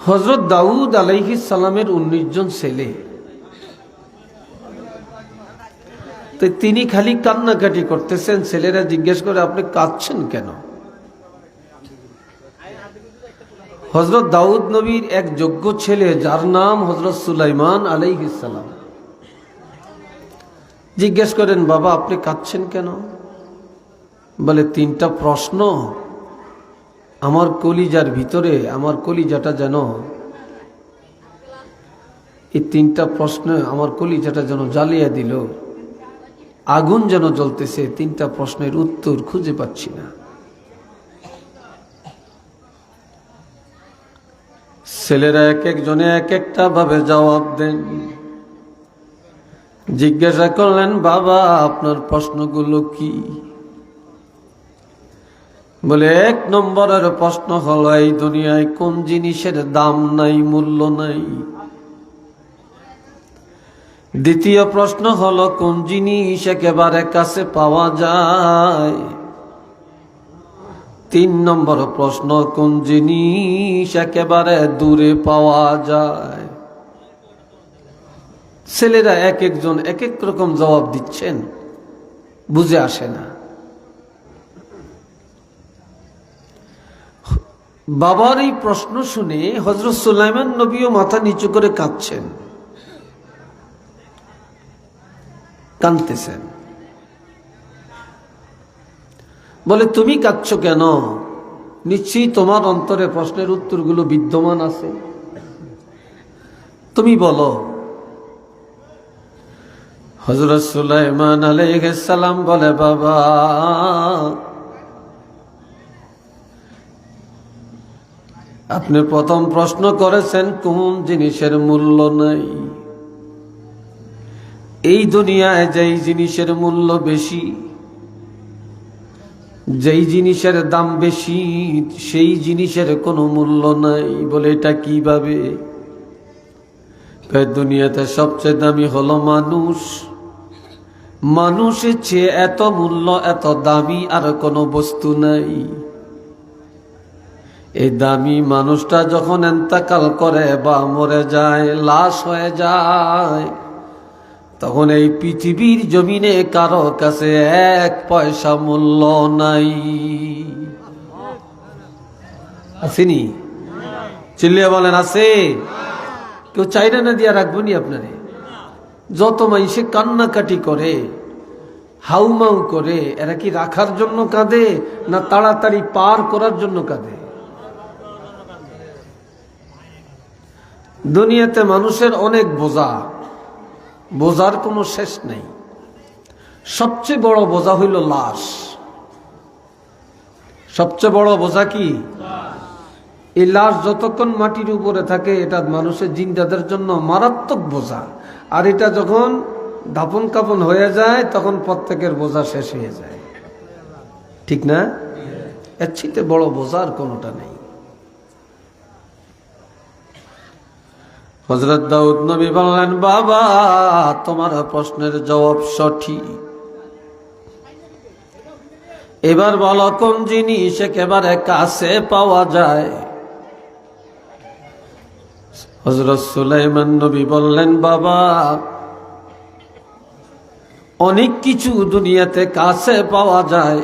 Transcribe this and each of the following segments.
হযরত দাউদ আলাইহিস সালামের 19 জন ছেলে, তো তিনি খালি কান্নাকাটি করতেছেন। ছেলেরা জিজ্ঞেস করে, আপনি কাঁদছেন কেন? হযরত দাউদ নবীর এক যোগ্য ছেলে, যার নাম হযরত সুলাইমান আলাইহিস সালাম, জিজ্ঞেস করেন, বাবা আপনি কাঁদছেন কেন? বলে, 3টা প্রশ্ন আমার কলিজার ভিতরে, আমার কলিজাটা যেন, এই 3টা প্রশ্ন আমার কলিজাটা যেন জ্বালিয়ে দিল, আগুন যেন জ্বলতেছে। 3টা প্রশ্নের উত্তর খুঁজে পাচ্ছি না। ছেলেরা এক একজনে এক একটা ভাবে জবাব দেন। জিজ্ঞাসা করলেন, বাবা আপনার প্রশ্নগুলো কি? বলে, 1 নম্বরের প্রশ্ন হলো, এই দুনিয়ায় কোন জিনিসের দাম নাই, মূল্য নাই? দ্বিতীয় প্রশ্ন হলো, কোন জিনিস একেবারে কাছে পাওয়া যায়? 3 নম্বর প্রশ্ন, কোন জিনিস একেবারে দূরে পাওয়া যায়? ছেলেরা এক একজন এক এক রকম জবাব দিচ্ছেন, বুঝে আসে না। বাবার এই প্রশ্ন শুনে হযরত সুলাইমান নবীও মাথা নিচু করে কাঁদছেন, কাঁদতেছেন। বলে, তুমি কাঁদছো কেন? নিশ্চয়ই তোমার অন্তরে প্রশ্নের উত্তরগুলো বিদ্যমান আছে, তুমি বলো। হযরত সুলাইমান আলাইহিস সালাম বলে, বাবা আপনি প্রথম প্রশ্ন করেছেন কোন জিনিসের মূল্য নাই। এই দুনিয়ায় যেই জিনিসের মূল্য বেশি, যেই জিনিসের দাম বেশি, সেই জিনিসের কোনো মূল্য নাই। বলে, এটা কিভাবে? দুনিয়াতে সবচেয়ে দামি হলো মানুষ। মানুষের চেয়ে এত মূল্য, এত দামি আর কোনো বস্তু নাই। এই দামি মানুষটা যখন ইন্তেকাল করে বা মরে যায়, লাশ হয়ে যায়, তখন এই পৃথিবীর জমিনে কারো কাছে 1 পয়সা মূল্য নাই। আসেনি? চিল্লিয়ে বলেন, আছে? কেউ চাইনা না দিয়া রাখবনি আপনারে? যত মানুষে কান্নাকাটি করে, হাউমাউ করে, এরা কি রাখার জন্য কাঁদে না তাড়াতাড়ি পার করার জন্য কাঁদে? দুনিয়াতে মানুষের অনেক বোঝা, বোঝার কোনো শেষ নেই। সবচেয়ে বড় বোঝা হইল লাশ। সবচেয়ে বড় বোঝা কি? এই লাশ যতক্ষণ মাটির উপরে থাকে, এটা মানুষের জিন্দাদের জন্য মারাত্মক বোঝা। আর এটা যখন দাফন কাফন হয়ে যায়, তখন প্রত্যেকের বোঝা শেষ হয়ে যায়। ঠিক না? এর চেয়ে বড় বোঝার কোনোটা নেই। হযরত দাউদ নবী বললেন, বাবা তোমার প্রশ্নের জবাব সঠিক। এবার বলো, কোন জিনিস একেবারে কাছে পাওয়া যায়? হযরত সুলাইমান নবী বললেন, বাবা অনেক কিছু দুনিয়াতে কাছে পাওয়া যায়,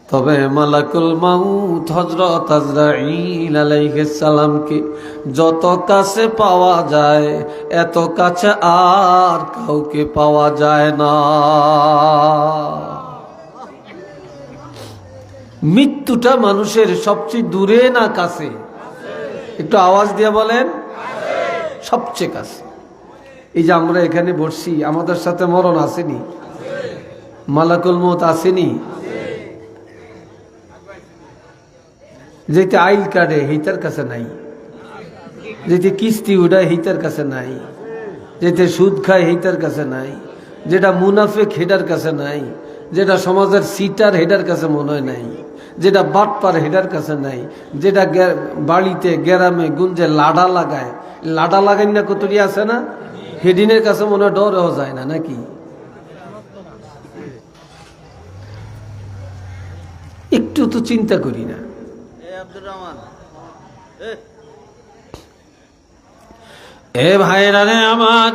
তবে মালাকুল মাউত হযরত আজরাইল আলাইহিস সালামকে যত কাছে পাওয়া যায়, এত কাছে আর কাউকে পাওয়া যায় না। মৃত্যুটা মানুষের সবচেয়ে দূরে না কাছে? একটু আওয়াজ দিয়ে বলেন, সবচেয়ে কাছে। এই যে আমরা এখানে বসছি, আমাদের সাথে মরণ আসেনি? মালাকুল মউত আসেনি? যেতে আইল কাটে হিতার কাছে নাই, যেতে কিস্তি উড়ায় হিতার কাছে নাই, যেতে সুদ খায় হিতার কাছে নাই, যেটা মুনাফিক হেডার কাছে নাই, যেটা সমাজের সিটার হেডার কাছে মনে হয় নাই, যেটা বাটপার হেডার কাছে নাই, যেটা বাড়িতে গ্রামে গুঞ্জে লাডা লাগায়, লাডা লাগাই না কতটি আছে না, হেডিনের কাছে মনে হয় ডরেও যায় না নাকি? একটু তো চিন্তা করি না। এ ভাইরা রে আমার,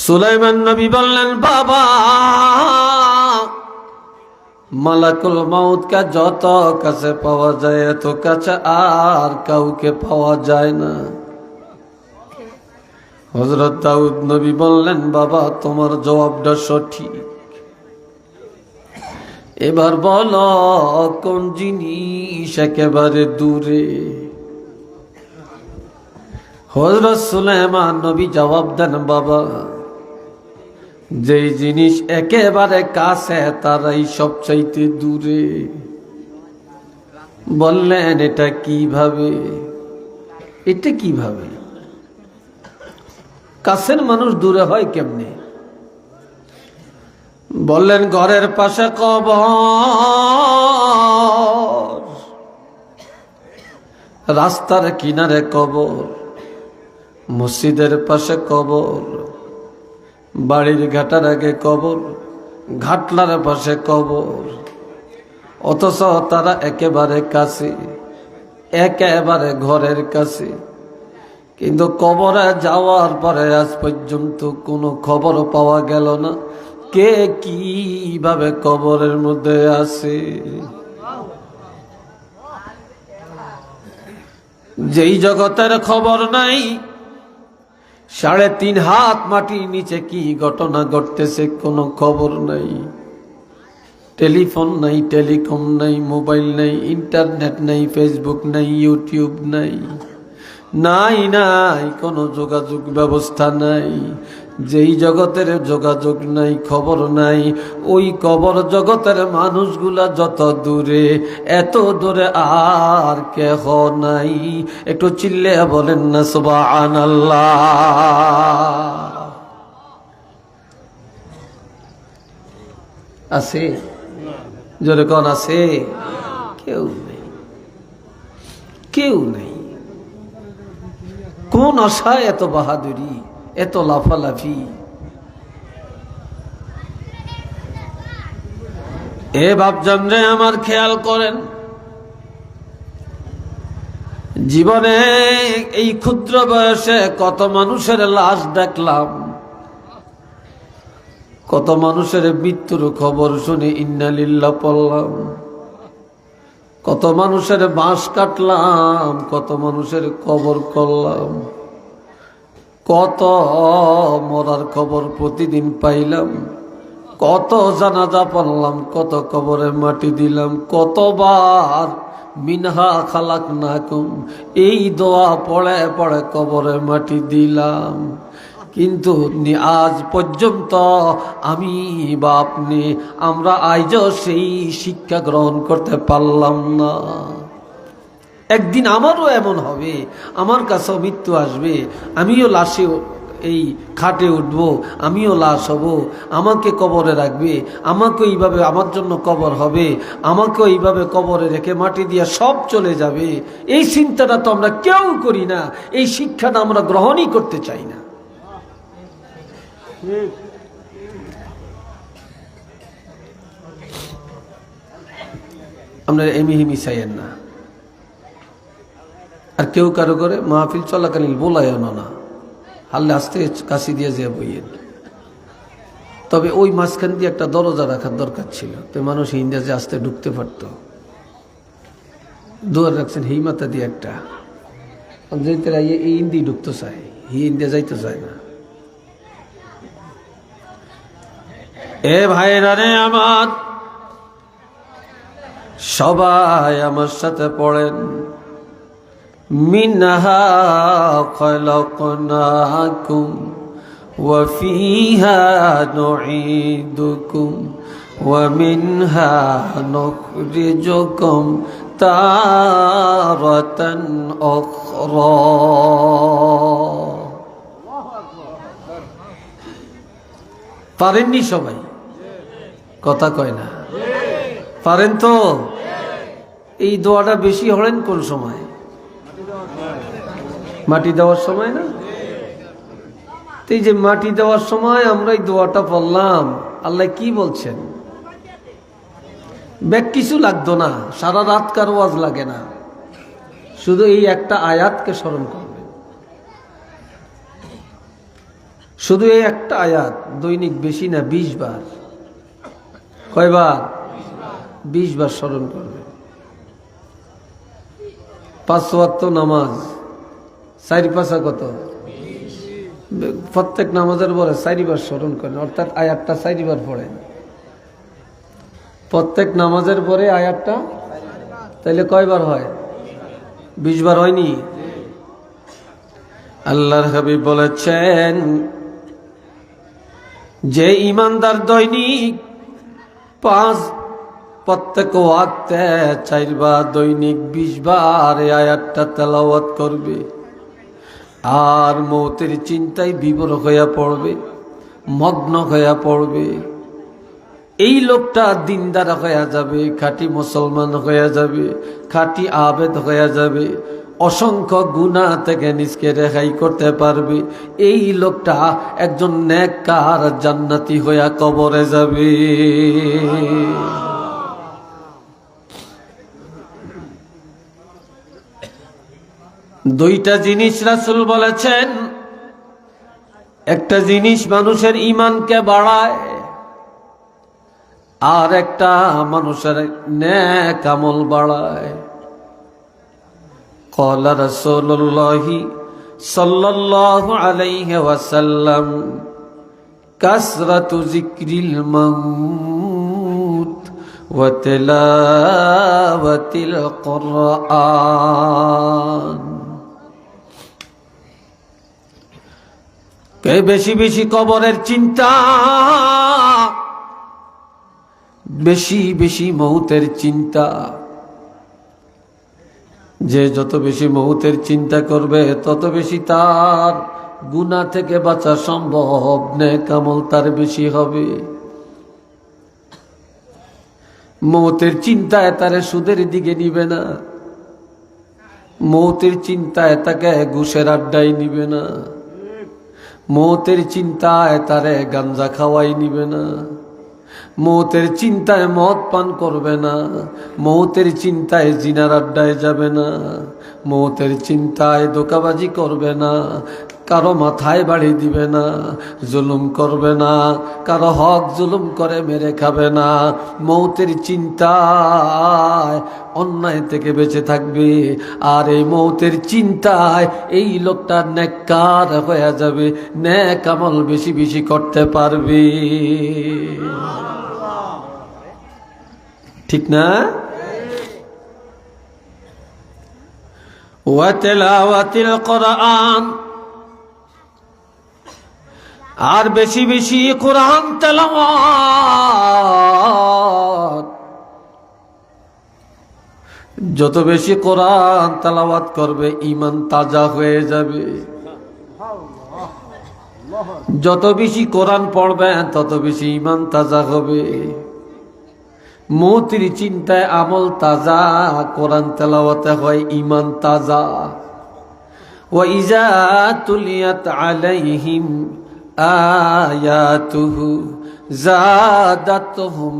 সুলাইমান নবী বললেন, বাবা মালাকুল মাউতকে যত কাছে পাওয়া যায় এত কাছে আর কাউকে পাওয়া যায় না। হযরত দাউদ নবী বললেন, বাবা তোমার জবাবটা সঠিক, এবার বলো কোন জিনিস একেবারে দূরে। হযরত সুলাইমান নবী জবাব দেন, বাবা যেই জিনিস একেবারে কাছে তারাই সবচাইতে দূরে। বললেন, এটা কিভাবে? এটা কিভাবে? কাছের মানুষ দূরে হয় কেমনে? বললেন, ঘরের পাশে কবর, রাস্তার কিনারে কবর, মসজিদের পাশে কবর, বাড়ির ঘাটার আগে কবর, ঘাটলার পাশে কবর, অথচ তারা একেবারে কাছে, একেবারে ঘরের কাছে। কিন্তু কবরে যাওয়ার পরে আজ পর্যন্ত কোনো খবর পাওয়া গেল না কে কিভাবে কবরের মধ্যে আছে। যেই জগতের খবর নাই, 3.5 হাত মাটির নিচে কি ঘটনা ঘটতেছে কোনো খবর নাই। টেলিফোন নাই, টেলিকম নাই, মোবাইল নাই, ইন্টারনেট নাই, ফেসবুক নাই, ইউটিউব নাই, নাই নাই কোনো যোগাযোগ ব্যবস্থা নাই। যেই জগতের যোগাযোগ নাই, খবর নাই, ওই কবর জগতের মানুষগুলা যত দূরে, এত দূরে আর কেহ নাই। একটু চিল্লে বলেন না সুবহানাল্লাহ। আছে জোরে কোন আছে? কেউ নেই, কেউ নেই। কোন আশায় এত বাহাদুরি, এত লাফালাফি? এ বাপজান রে আমার, খেয়াল করেন, জীবনে এই ক্ষুদ্র বয়সে কত মানুষের লাশ দেখলাম, কত মানুষের মৃত্যুর খবর শুনে ইন্না লিল্লাহ পড়লাম, কত মানুষের বাঁশ কাটলাম, কত মানুষের কবর করলাম, কত মরার খবর প্রতিদিন পাইলাম, কত জানাজা পড়লাম, কত কবরে মাটি দিলাম, কতবার মিনহা খালাকনাকুম এই দোয়া পড়ে পড়ে কবরে মাটি দিলাম। কিন্তু আজ পর্যন্ত আমি বা আপনি, আমরা আজও সেই শিক্ষা গ্রহণ করতে পারলাম না। একদিন আমারও এমন হবে, আমার কাছেও মৃত্যু আসবে, আমিও লাশে এই খাটে উঠব, আমিও লাশ হব, আমাকে কবরে রাখবে, আমাকে এইভাবে আমার জন্য কবর হবে, আমাকেও এইভাবে কবরে রেখে মাটি দিয়ে সব চলে যাবে। এই চিন্তাটা তো আমরা কেউ করি না, এই শিক্ষাটা আমরা গ্রহণই করতে চাই না। আমরা এমিহিমি চাইয়েন না। আর কেউ কারো করে মাহফিল চলাকালীন বলায় না, হাল্লে আসতে কাশি দিয়ে যে বইয়েন। তবে ওই মাঝখান দিয়ে একটা দরজা রাখার দরকার ছিল, তো মানুষ ইন্ডিয়াতে আসতে ঢুকতে পারত। দুয়ার রাখছেন এই মাথা দিয়ে একটা, যেতে এই ইন্দি ঢুকতে চায়, এই ইন্ডিয়া যাইতে চায় না। এ ভাইরা রে আমার, সবাই আমার সাথে পড়েন, মিনহা খলাকনাকুম ওয়া ফিহা নুঈদুকুম ওয়া মিনহা নুখরিজুকুম তারাতান উখরা। পারেননি সবাই? কথা কয় না, পারেন তো? এই দোয়াটা বেশি হলেন কোন সময়? মাটি দেওয়ার সময় না? এই যে মাটি দেওয়ার সময় আমরা এই দোয়াটা পড়লাম, আল্লাহ কি বলছেন? ব্যাগ কিছু লাগতো না, সারা রাত কার ওয়াজ লাগে না, শুধু এই একটা আয়াতকে স্মরণ করবেন। শুধু এই একটা আয়াত দৈনিক বেশি না 20 বার। কয়বার? 20 বার স্মরণ করবে। 5 ওয়াক্ত নামাজ 4 কত? প্রত্যেক নামাজের পরে 4 বার স্মরণ করেন, অর্থাৎ আয়াতটা 4 বার পড়েন। প্রত্যেক নামাজের পরে আয়াতটা, তাইলে কয়বার হয়? 20 বার হয়নি? আল্লাহর হাবিব বলেছেন, যে ইমানদার দৈনিক 5 প্রত্যেক ওয়াক্তে 4 বার দৈনিক 20 বার এই আয়াতটা তেলাওয়াত করবে, আর মৌতের চিন্তায় বিভোর হইয়া পড়বে, মগ্ন হইয়া পড়বে, এই লোকটা দিনদার হইয়া যাবে, খাঁটি মুসলমান হইয়া যাবে, খাঁটি আবেদ হইয়া যাবে, অসংখ্য গুনাহ থেকে নিজকে রেহাই করতে পারবে। এই লোকটা একজন নেককার জান্নাতি হইয়া কবরে যাবে। দুইটা জিনিস রাসূল বলেছেন, একটা জিনিস মানুষের ঈমানকে বাড়ায়, আর একটা মানুষের নেক আমল বাড়ায়। قال رسول الله صلى الله عليه وسلم كثرة ذكر الموت وتلاوة القرآن। কে বেশি বেশি কবরের চিন্তা, বেশি বেশি মৌতের চিন্তা। যে যত বেশি মৌতের চিন্তা করবে তত বেশি তার গুনাহ থেকে বাঁচা সম্ভব, নেক আমল তার বেশি হবে। মৌতের চিন্তায় তারে সুদের দিকে নিবে না, মৌতের চিন্তায় তাকে ঘুষের আড্ডায় নিবে না, মৌতের চিন্তায় তারে গাঞ্জা খাওয়াই নিবে না, মৌতের চিন্তায় মদ পান করবে না, মৌতের চিন্তায় জিনার আড্ডায় যাবে না, মৌতের চিন্তায় ধোঁকাবাজি করবে না, কারো মাথায় বাড়ি দিবে না, জুলুম করবে না, কারো হক জুলুম করে মেরে খাবে না। মৌতের চিন্তায় অন্যায় থেকে বেঁচে থাকবে, আর এই মৌতের চিন্তায় এই লোকটা নেককার হয়ে যাবে, নেক আমল বেশি বেশি করতে পারবে। ঠিক না? ওয়া তিলাওয়াতিল কোরআন, আর বেশি বেশি কোরআন তেলাওয়াত। যত বেশি কোরআন তেলাওয়াত করবে ঈমান তাজা হয়ে যাবে। যত বেশি কোরআন পড়বেন তত বেশি ঈমান তাজা হবে। মৌতের চিন্তায় আমল তাজা, কোরআন তেলাওয়াতে হয় ঈমান তাজা। ওয়া ইজা তুলিয়াত আলাইহিম আয়াতুহু জাদাতুহুম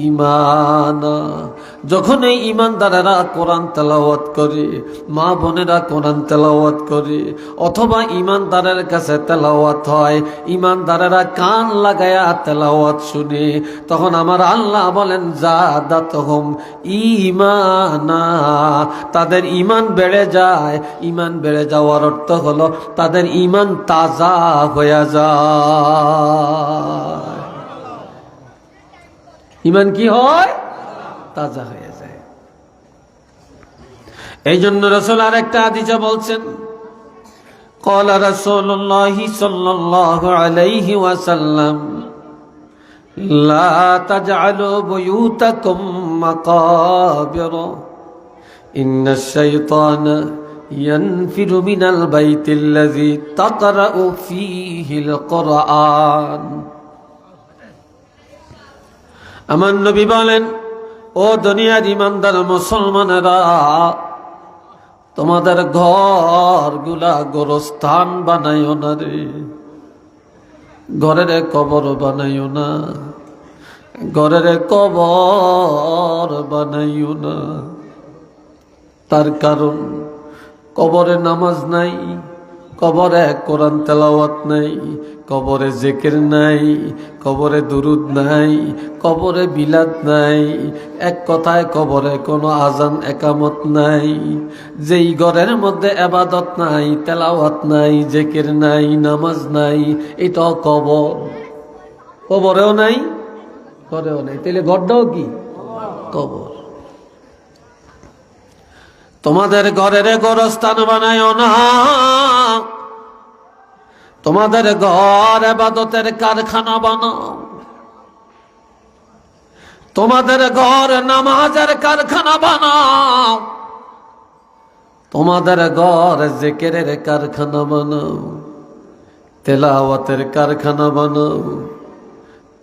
ঈমানা। যখন এই ঈমানদারেরা কোরআন তেলাওয়াত করে, মা বোনেরা কোরআন তেলাওয়াত করে, অথবা ঈমানদারের কাছে তেলাওয়াত হয়, ঈমানদারেরা কান লাগায়া তেলাওয়াত শুনে, তখন আমার আল্লাহ বলেন জাদাতুহুম ঈমানা, তাদের ঈমান বেড়ে যায়। ঈমান বেড়ে যাওয়ার অর্থ হলো তাদের ঈমান তাজা হয়ে যায়। ঈমান কি হয়? তাজা হয়ে যায়। এই জন্য রাসূল আরেকটা হাদিসে বলছেন, قال رسول الله صلى الله عليه وسلم لا تجعلوا بيوتكم مقابر إن الشيطان ينفر من البيت الذي تقرأ فيه القرآن। আমার নবী বলেন, ও দুনিয়ার ঈমানদার মুসলমানেরা, তোমাদের ঘরগুলা গোরস্থান বানাইও না রে, ঘরের কবর বানাইও না, ঘরের কবর বানাইও না। তার কারণ কবরে নামাজ নাই, কবরে কোরআন তেলাওয়াত নাই, কবরে জিকির নাই, কবরে দুরুদ নাই, কবরে বিলাদ নাই, এক কথায় কবরে কোনো আজান একামত নাই। যেই ঘরের মধ্যে ইবাদত নাই, তেলাওয়াত নাই, জিকির নাই, নামাজ নাই, এটা কবর। কবরেও নাই, ঘরেও নাই, তাহলে ঘরটাও কি? কবর। তোমাদের ঘরের গোরস্থান বানায়ও না, তোমাদের ঘর ইবাদতের কারখানা বানাও, তোমাদের ঘর নামাজের কারখানা বানাও, তোমাদের ঘর জিকিরের কারখানা বানাও, তেলাওয়াতের কারখানা বানাও,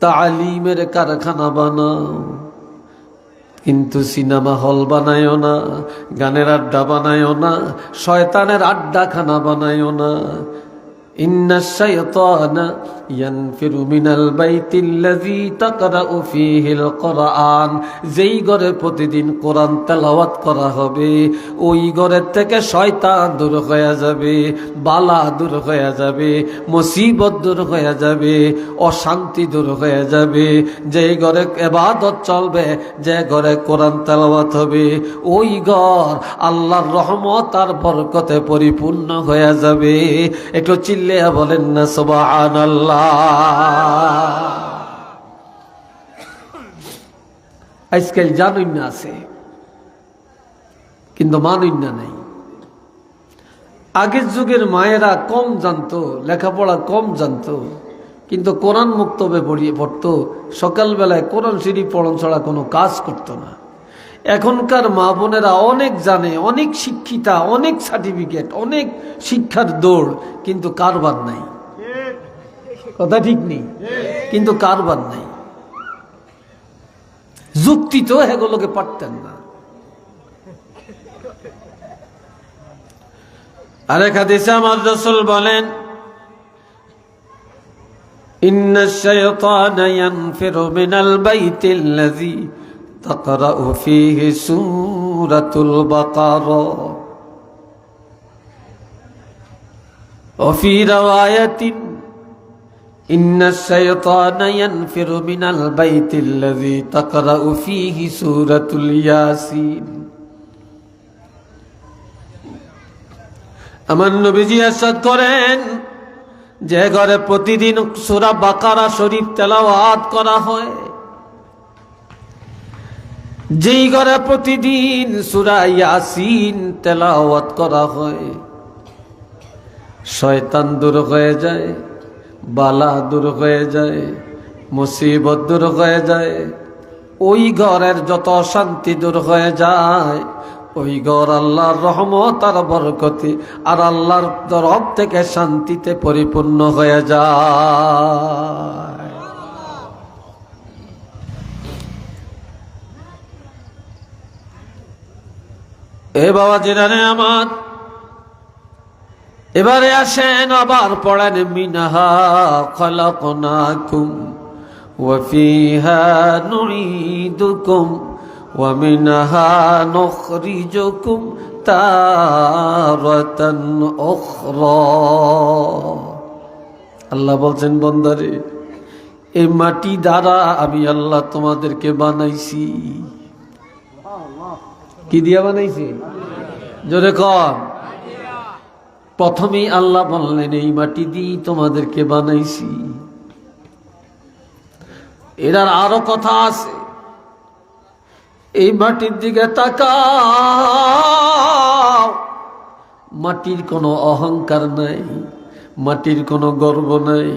তালিমের কারখানা বানাও। কিন্তু সিনেমা হল বানায়ও না, গানের আড্ডা বানায়ও না, শয়তানের আড্ডাখানা বানায়ও না। ইন্নাশ শাইতানা ইয়ানফিরু মিনাল বাইতিল্লাযী তাকরাউ ফীহিল কুরআন। যেই ঘরে প্রতিদিন কোরআন তেলাওয়াত করা হবে, ওই ঘরের থেকে শয়তান দূর হয়ে যাবে, বালা দূর হয়ে যাবে, মুসিবত দূর হয়ে যাবে, অশান্তি দূর হয়ে যাবে। যেই ঘরে ইবাদত চলবে, যে ঘরে কোরআন তেলাওয়াত হবে, ওই ঘর আল্লাহর রহমত আর বরকতে পরিপূর্ণ হয়ে যাবে। একটু চিল্লে বলেন না সুবহানাল্লাহ। আজকাল জানুন না আছে, কিন্তু মানুন না নাই। আগের যুগের মায়েরা কম জানতো, লেখাপড়া কম জানতো, কিন্তু কোরআন মুক্তবে পড়তো। সকালবেলায় কোরআন শরীফ পড়ন ছাড়া কোনো কাজ করতো না। এখনকার মা বোনেরা অনেক জানে, অনেক শিক্ষিতা, অনেক সার্টিফিকেট, অনেক শিক্ষার দৌড়, কিন্তু কারবার নাই। কথা ঠিক নেই, কিন্তু কারবার নাই। যুক্তি তো এগুলোকে পারতেন না। আরেক হাদিসে আমার রাসূল বলেন, ইন্নাশ শাইতানা ইয়ানফিরু মিনাল বাইতিল্লাযী তাকরাউ ফীহি সূরাতুল বাকারা ওয়া ফী রাওয়ায়াতিন ইন্নাশ শাইতানা ইয়ানফিরু মিনাল বাইতিল্লাযী তাকরাউ ফীহি সূরাতুল ইয়াসিন। আমার নবীজি ইরশাদ করেন, যে ঘরে প্রতিদিন সূরা বাকারা শরীফ তেলাওয়াত করা হয়, যেই ঘরে প্রতিদিন সূরা ইয়াসিন তেলাওয়াত করা হয়, শয়তান দূর হয়ে যায়, বালা দূর হয়ে যায়, মুসিবত দূর হয়ে যায়, ওই ঘরের যত অশান্তি দূর হয়ে যায়। ওই ঘর আল্লাহর রহমত আর বরকতে আর আল্লাহর তরফ থেকে শান্তিতে পরিপূর্ণ হয়ে যায়। এ বাবা জিরানে আমার, এবারে আসেন আবার পড়েন, মিনহা খালাকনাকুম ওয়া ফিহা নুঈদুকুম ওয়া মিনহা নুখরিজুকুম তারাতান উখরা। আল্লাহ বলছেন, বান্দারে, এই মাটি দ্বারা আমি আল্লাহ তোমাদেরকে বানাইছি। কি দিয়া বানাইছি? জোরে কর। প্রথমেই আল্লাহ বললেন, এই মাটি দিয়ে তোমাদেরকে বানাইছি। এটার আরো কথা আছে। এই মাটির দিকে তাকাও, মাটির কোনো অহংকার নাই, মাটির কোনো গর্ব নাই,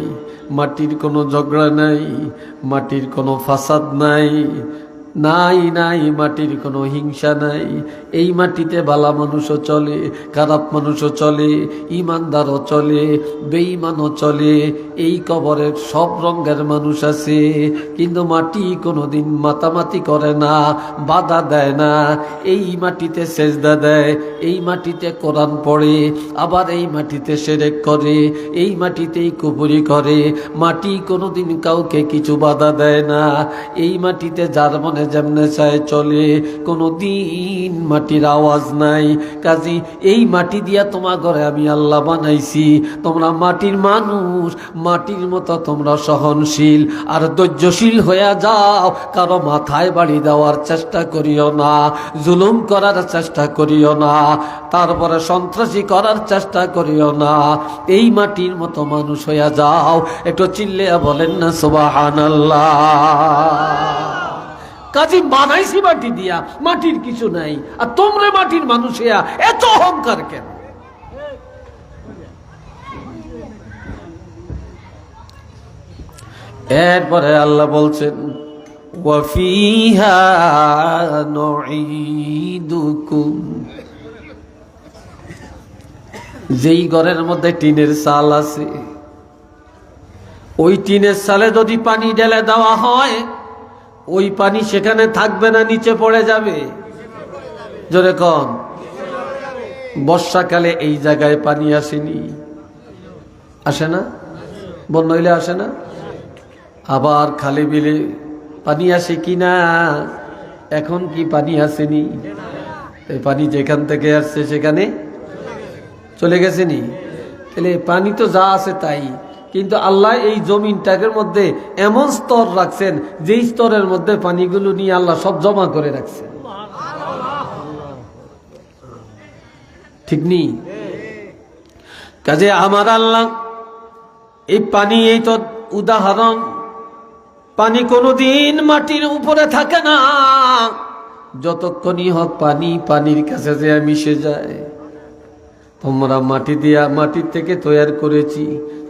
মাটির কোনো ঝগড়া নাই, মাটির কোনো ফাসাদ নাই, নাই নাই মাটির কোনো হিংসা নাই। এই মাটিতে ভালো মানুষও চলে, খারাপ মানুষও চলে, ইমানদারও চলে, বেঈমানও চলে। এই কবরের সব রঙের মানুষ আছে, কিন্তু মাটি কোনোদিন মাতামাতি করে না, বাধা দেয় না। এই মাটিতে সেজদা দেয়, এই মাটিতে কোরআন পড়ে, আবার এই মাটিতে শিরক করে, এই মাটিতেই কুফরি করে। মাটি কোনোদিন কাউকে কিছু বাধা দেয় না। এই মাটিতে যার মনে যেমনে চায় চলে, কোনো দিন মাটির আওয়াজ নাই। কাজী এই মাটি দিয়া তোমার ঘরে আমি আল্লাহ বানাইছি, তোমরা মাটির মানুষ, মাটির মতো তোমরা সহনশীল আর ধৈর্যশীল হয়ে যাও। কারো মাথায় বাড়ি দেওয়ার চেষ্টা করিও না, জুলুম করার চেষ্টা করিও না, তারপরে সন্ত্রাসী করার চেষ্টা করিও না। এই মাটির মতো মানুষ হয়ে যাও। একটু চিল্লে বলেন না সুবহানাল্লাহ। কাজী বানাইছি মাটি দিয়া, মাটির কিছু নাই, আর তোমরা মাটির মানুষ হইয়া এত অহংকার কেন? এরপরে আল্লাহ বলছেন ওয়াফিহা নুঈদুকুম, যেই ঘরের মধ্যে টিনের চাল আছে, ওই টিনের চালে যদি পানি ঢেলে দেওয়া হয়, ওই পানি সেখানে থাকবে না, নিচে পড়ে যাবে। জোরে কন। বর্ষাকালে এই জায়গায় পানি আসেনি, আসে না? বন্যা হইলে আসে না? আবার খালে বিলে পানি আসে কি না? এখন কি পানি আসেনি? এই পানি যেখান থেকে আসছে সেখানে চলে গেছেনি। তাহলে পানি তো যা আছে তাই, কিন্তু আল্লাহ এই জমিনটাকের মধ্যে এমন স্তর রাখছেন, যেই স্তরের মধ্যে পানিগুলো নিয়ে আল্লাহ সব জমা করে রাখছেন। ঠিক নেই? কাজে আমার আল্লাহ এই পানি, এই তো উদাহরণ, পানি কোনোদিন মাটির উপরে থাকে না, যতক্ষণই হোক পানি পানির কাছে যে মিশে যায়। তোমরা মাটি দিয়া, মাটির থেকে তৈরি করেছি,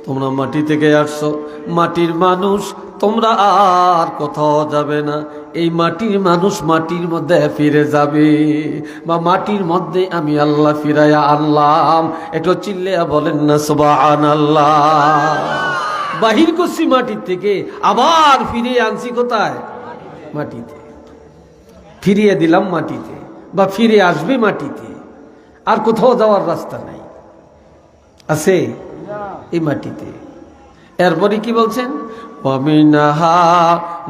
তোমরা মাটি থেকে আসছো, মাটির মানুষ, তোমরা আর কোথাও যাবে না। এই মাটির মানুষ মাটির মধ্যে ফিরে যাবে, বা মাটির মধ্যে আমি আল্লাহ ফিরাইয়া আনলাম। একটু চিল্লে বলেন না সুবহানাল্লাহ। বাহির করছি মাটির থেকে, আবার ফিরিয়ে আনছি কোথায়? মাটিতে। ফিরিয়ে দিলাম মাটিতে, বা ফিরে আসবে মাটিতে। আর কোথাও যাওয়ার রাস্তা নাই, আছে এই মাটিতে। এরপরে কি বলছেন? ওয়ামিনহা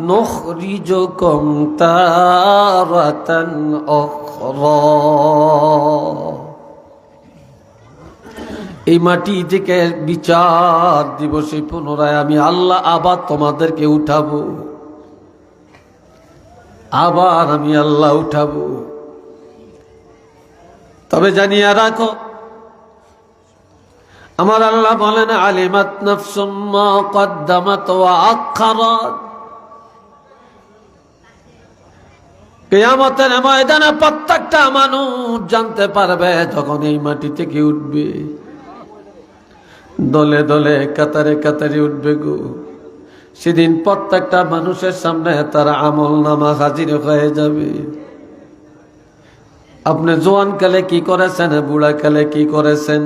নুখরিজুকুম তারাতান উখরা, এই মাটি থেকে বিচার দিবসে পুনরায় আমি আল্লাহ আবার তোমাদেরকে উঠাবো, আবার আমি আল্লাহ উঠাবো। তবে জানিয়া রাখো, আমার আল্লাহ বলেন আলিমাত নাফসুম মা কদ্দামাত ওয়া আখারাত, কিয়ামতের ময়দানে প্রত্যেকটা মানুষ জানতে পারবে, যখন এই মাটি থেকে উঠবে, দলে দলে কাতারে কাতারে উঠবে গো। সেদিন প্রত্যেকটা মানুষের সামনে তার আমল নামা হাজির হয়ে যাবে। আপনি জোয়ান কালে কি করেছেন, বুড়া কালে কি করেছেন,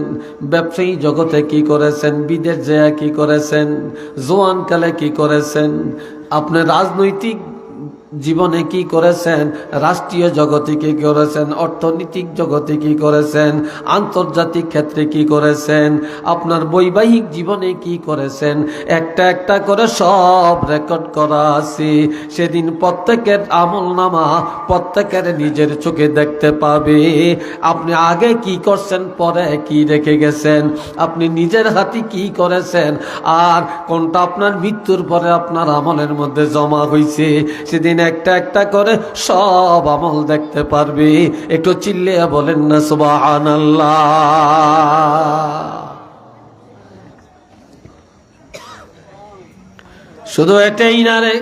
ব্যবসায়ী জগতে কি করেছেন, বিদেশ যায় কি করেছেন, জোয়ান কালে কি করেছেন, আপনি রাজনৈতিক জীবনে কি করেছেন, রাষ্ট্রীয় জগতে কি করেছেন, অর্থনৈতিক জগতে কি করেছেন, আন্তর্জাতিক ক্ষেত্রে কি করেছেন, আপনার বৈবাহিক জীবনে কি করেছেন, একটা একটা করে সব রেকর্ড করা আছে। সেদিন প্রত্যেকের আমলনামা প্রত্যেকের নিজের চোখে দেখতে পাবে। আপনি আগে কি করছেন, পরে কি রেখে গেছেন, আপনি নিজের হাতে কি করেছেন, আর কোনটা আপনার মৃত্যুর পরে আপনার আমলের মধ্যে জমা হয়েছে, সেদিন একটা একটা করে সব আমল দেখতে পারবে। একটু চিল্লে বলেন না সুবহানাল্লাহ। শুধু এটাই না রে,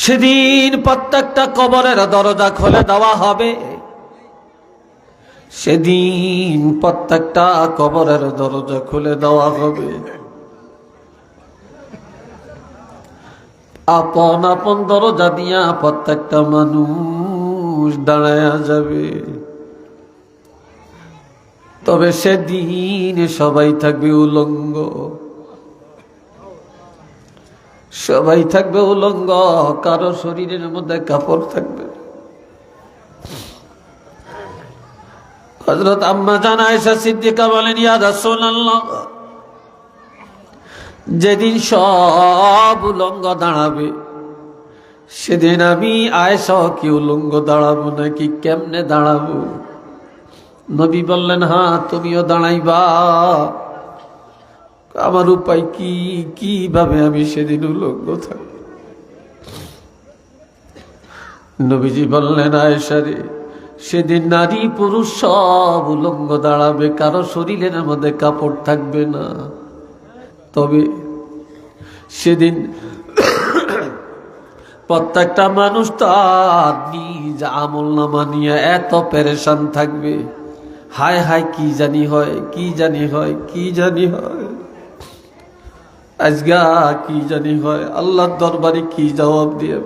সেদিন প্রত্যেকটা কবরের দরজা খুলে দেওয়া হবে। সেদিন প্রত্যেকটা কবরের দরজা খুলে দেওয়া হবে। আপন আপন দরজা দিয়া প্রত্যেকটা মানুষ দাঁড়ায়া যাবে। তবে সেদিন সবাই থাকবে উলঙ্গ, সবাই থাকবে উলঙ্গ, কারো শরীরের মধ্যে কাপড় থাকবে। হযরত আম্মা জান আয়েশা সিদ্দিকা বলেন, ইয়া রাসূলুল্লাহ, যেদিন সব উলঙ্গ দাঁড়াবে, সেদিন আমি আয়েশা কি উলঙ্গ দাঁড়াবো নাকি কেমনে দাঁড়াবো? নবী বললেন, হ্যাঁ তুমিও দাঁড়াইবা। আমার উপায় কি? কিভাবে আমি সেদিন উলঙ্গ থাকব? নবীজি বললেন, আয়েশা রে, সেদিন নারী পুরুষ সব উলঙ্গ দাঁড়াবে, কারো শরীরের মধ্যে কাপড় থাকবে না। তবে সেদিন প্রত্যেকটা মানুষ তার নিজ আমল নামা নিয়ে এত পেরেশান থাকবে, হায় হায় কি জানি হয়, কি জানি হয়, কি জানি হয়, আজগা কি জানি হয়, আল্লাহর দরবারে কি জবাব দিয়ে।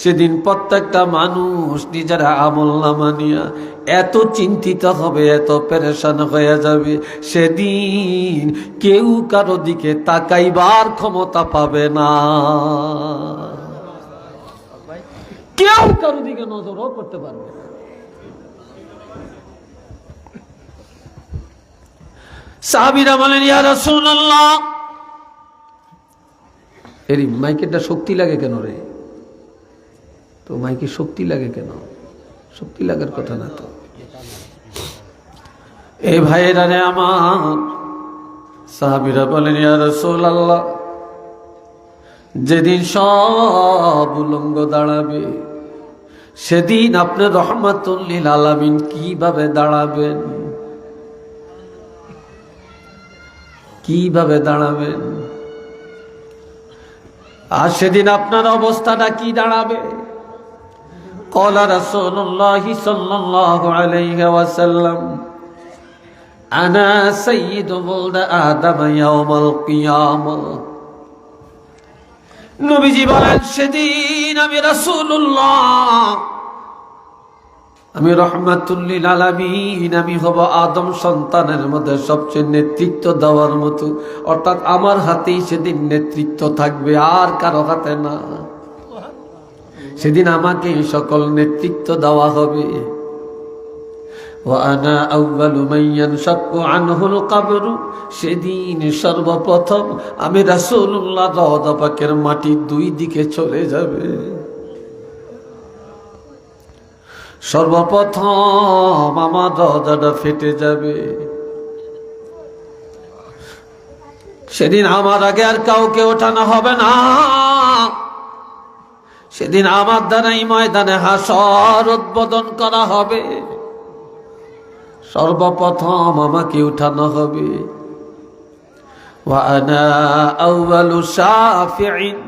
সেদিন প্রত্যেকটা মানুষ নিজের আমল নামা নিয়ে এত চিন্তিত হবে, এত পেরেশান হয়ে যাবে, সেদিন কেউ কারো দিকে তাকাইবার ক্ষমতা পাবে না, কেউ কারো দিকে নজরও করতে পারবে না। সাহাবীরা বলেন, ইয়া রাসূলুল্লাহ, এর মাইকেরটা শক্তি লাগে কেন রে? তো মাইকে শক্তি লাগে কেন? শক্তি লাগার কথা না তো। এই ভাইয়েরা রে আমার, সাহাবীরা বলেন, ইয়া রাসূলুল্লাহ, যেদিন সব উলঙ্গ দাঁড়াবে সেদিন আপনি রহমাতুল লিল আলামিন কিভাবে দাঁড়াবেন? কিভাবে দাঁড়াবেন? আর সেদিন আপনার অবস্থাটা কি দাঁড়াবে? ক্বালা রাসূলুল্লাহ সাল্লাল্লাহু আলাইহি ওয়াসাল্লাম, আনা সাইয়্যিদু ওয়ালদি আদম ইয়াওমাল কিয়ামাহ। নবীজি বলেন, সেদিন আমি রাসূলুল্লাহ, আমি রহমাতুল লিল আলামিন, আমি হব আদম সন্তানের মধ্যে সবচেয়ে নেতৃত্ব দেওয়ার মতো, অর্থাৎ আমার হাতেই সেদিন নেতৃত্ব থাকবে, আর কারো হাতে না। সেদিন আমাকে সকল নেতৃত্ব দেওয়া হবে। ওয়ানা আউয়ালু মান ইয়ানশাক্কু আনহুল কবর, সেদিন সর্বপ্রথম আমি রাসূলুল্লাহ রওজা পাকের মাটি দুই দিকে চলে যাবে। সর্বপ্রথম আমার রওজাটা ফেটে যাবে। সেদিন আমার আগে আর কাউকে ওঠানো হবে না। সেদিন আমার দ্বারাই ময়দানে হাসর উদ্বোধন করা হবে। সর্বপ্রথম আমাকে উঠানো হবে। ওয়া আনা আউয়ালু শাফিঈন,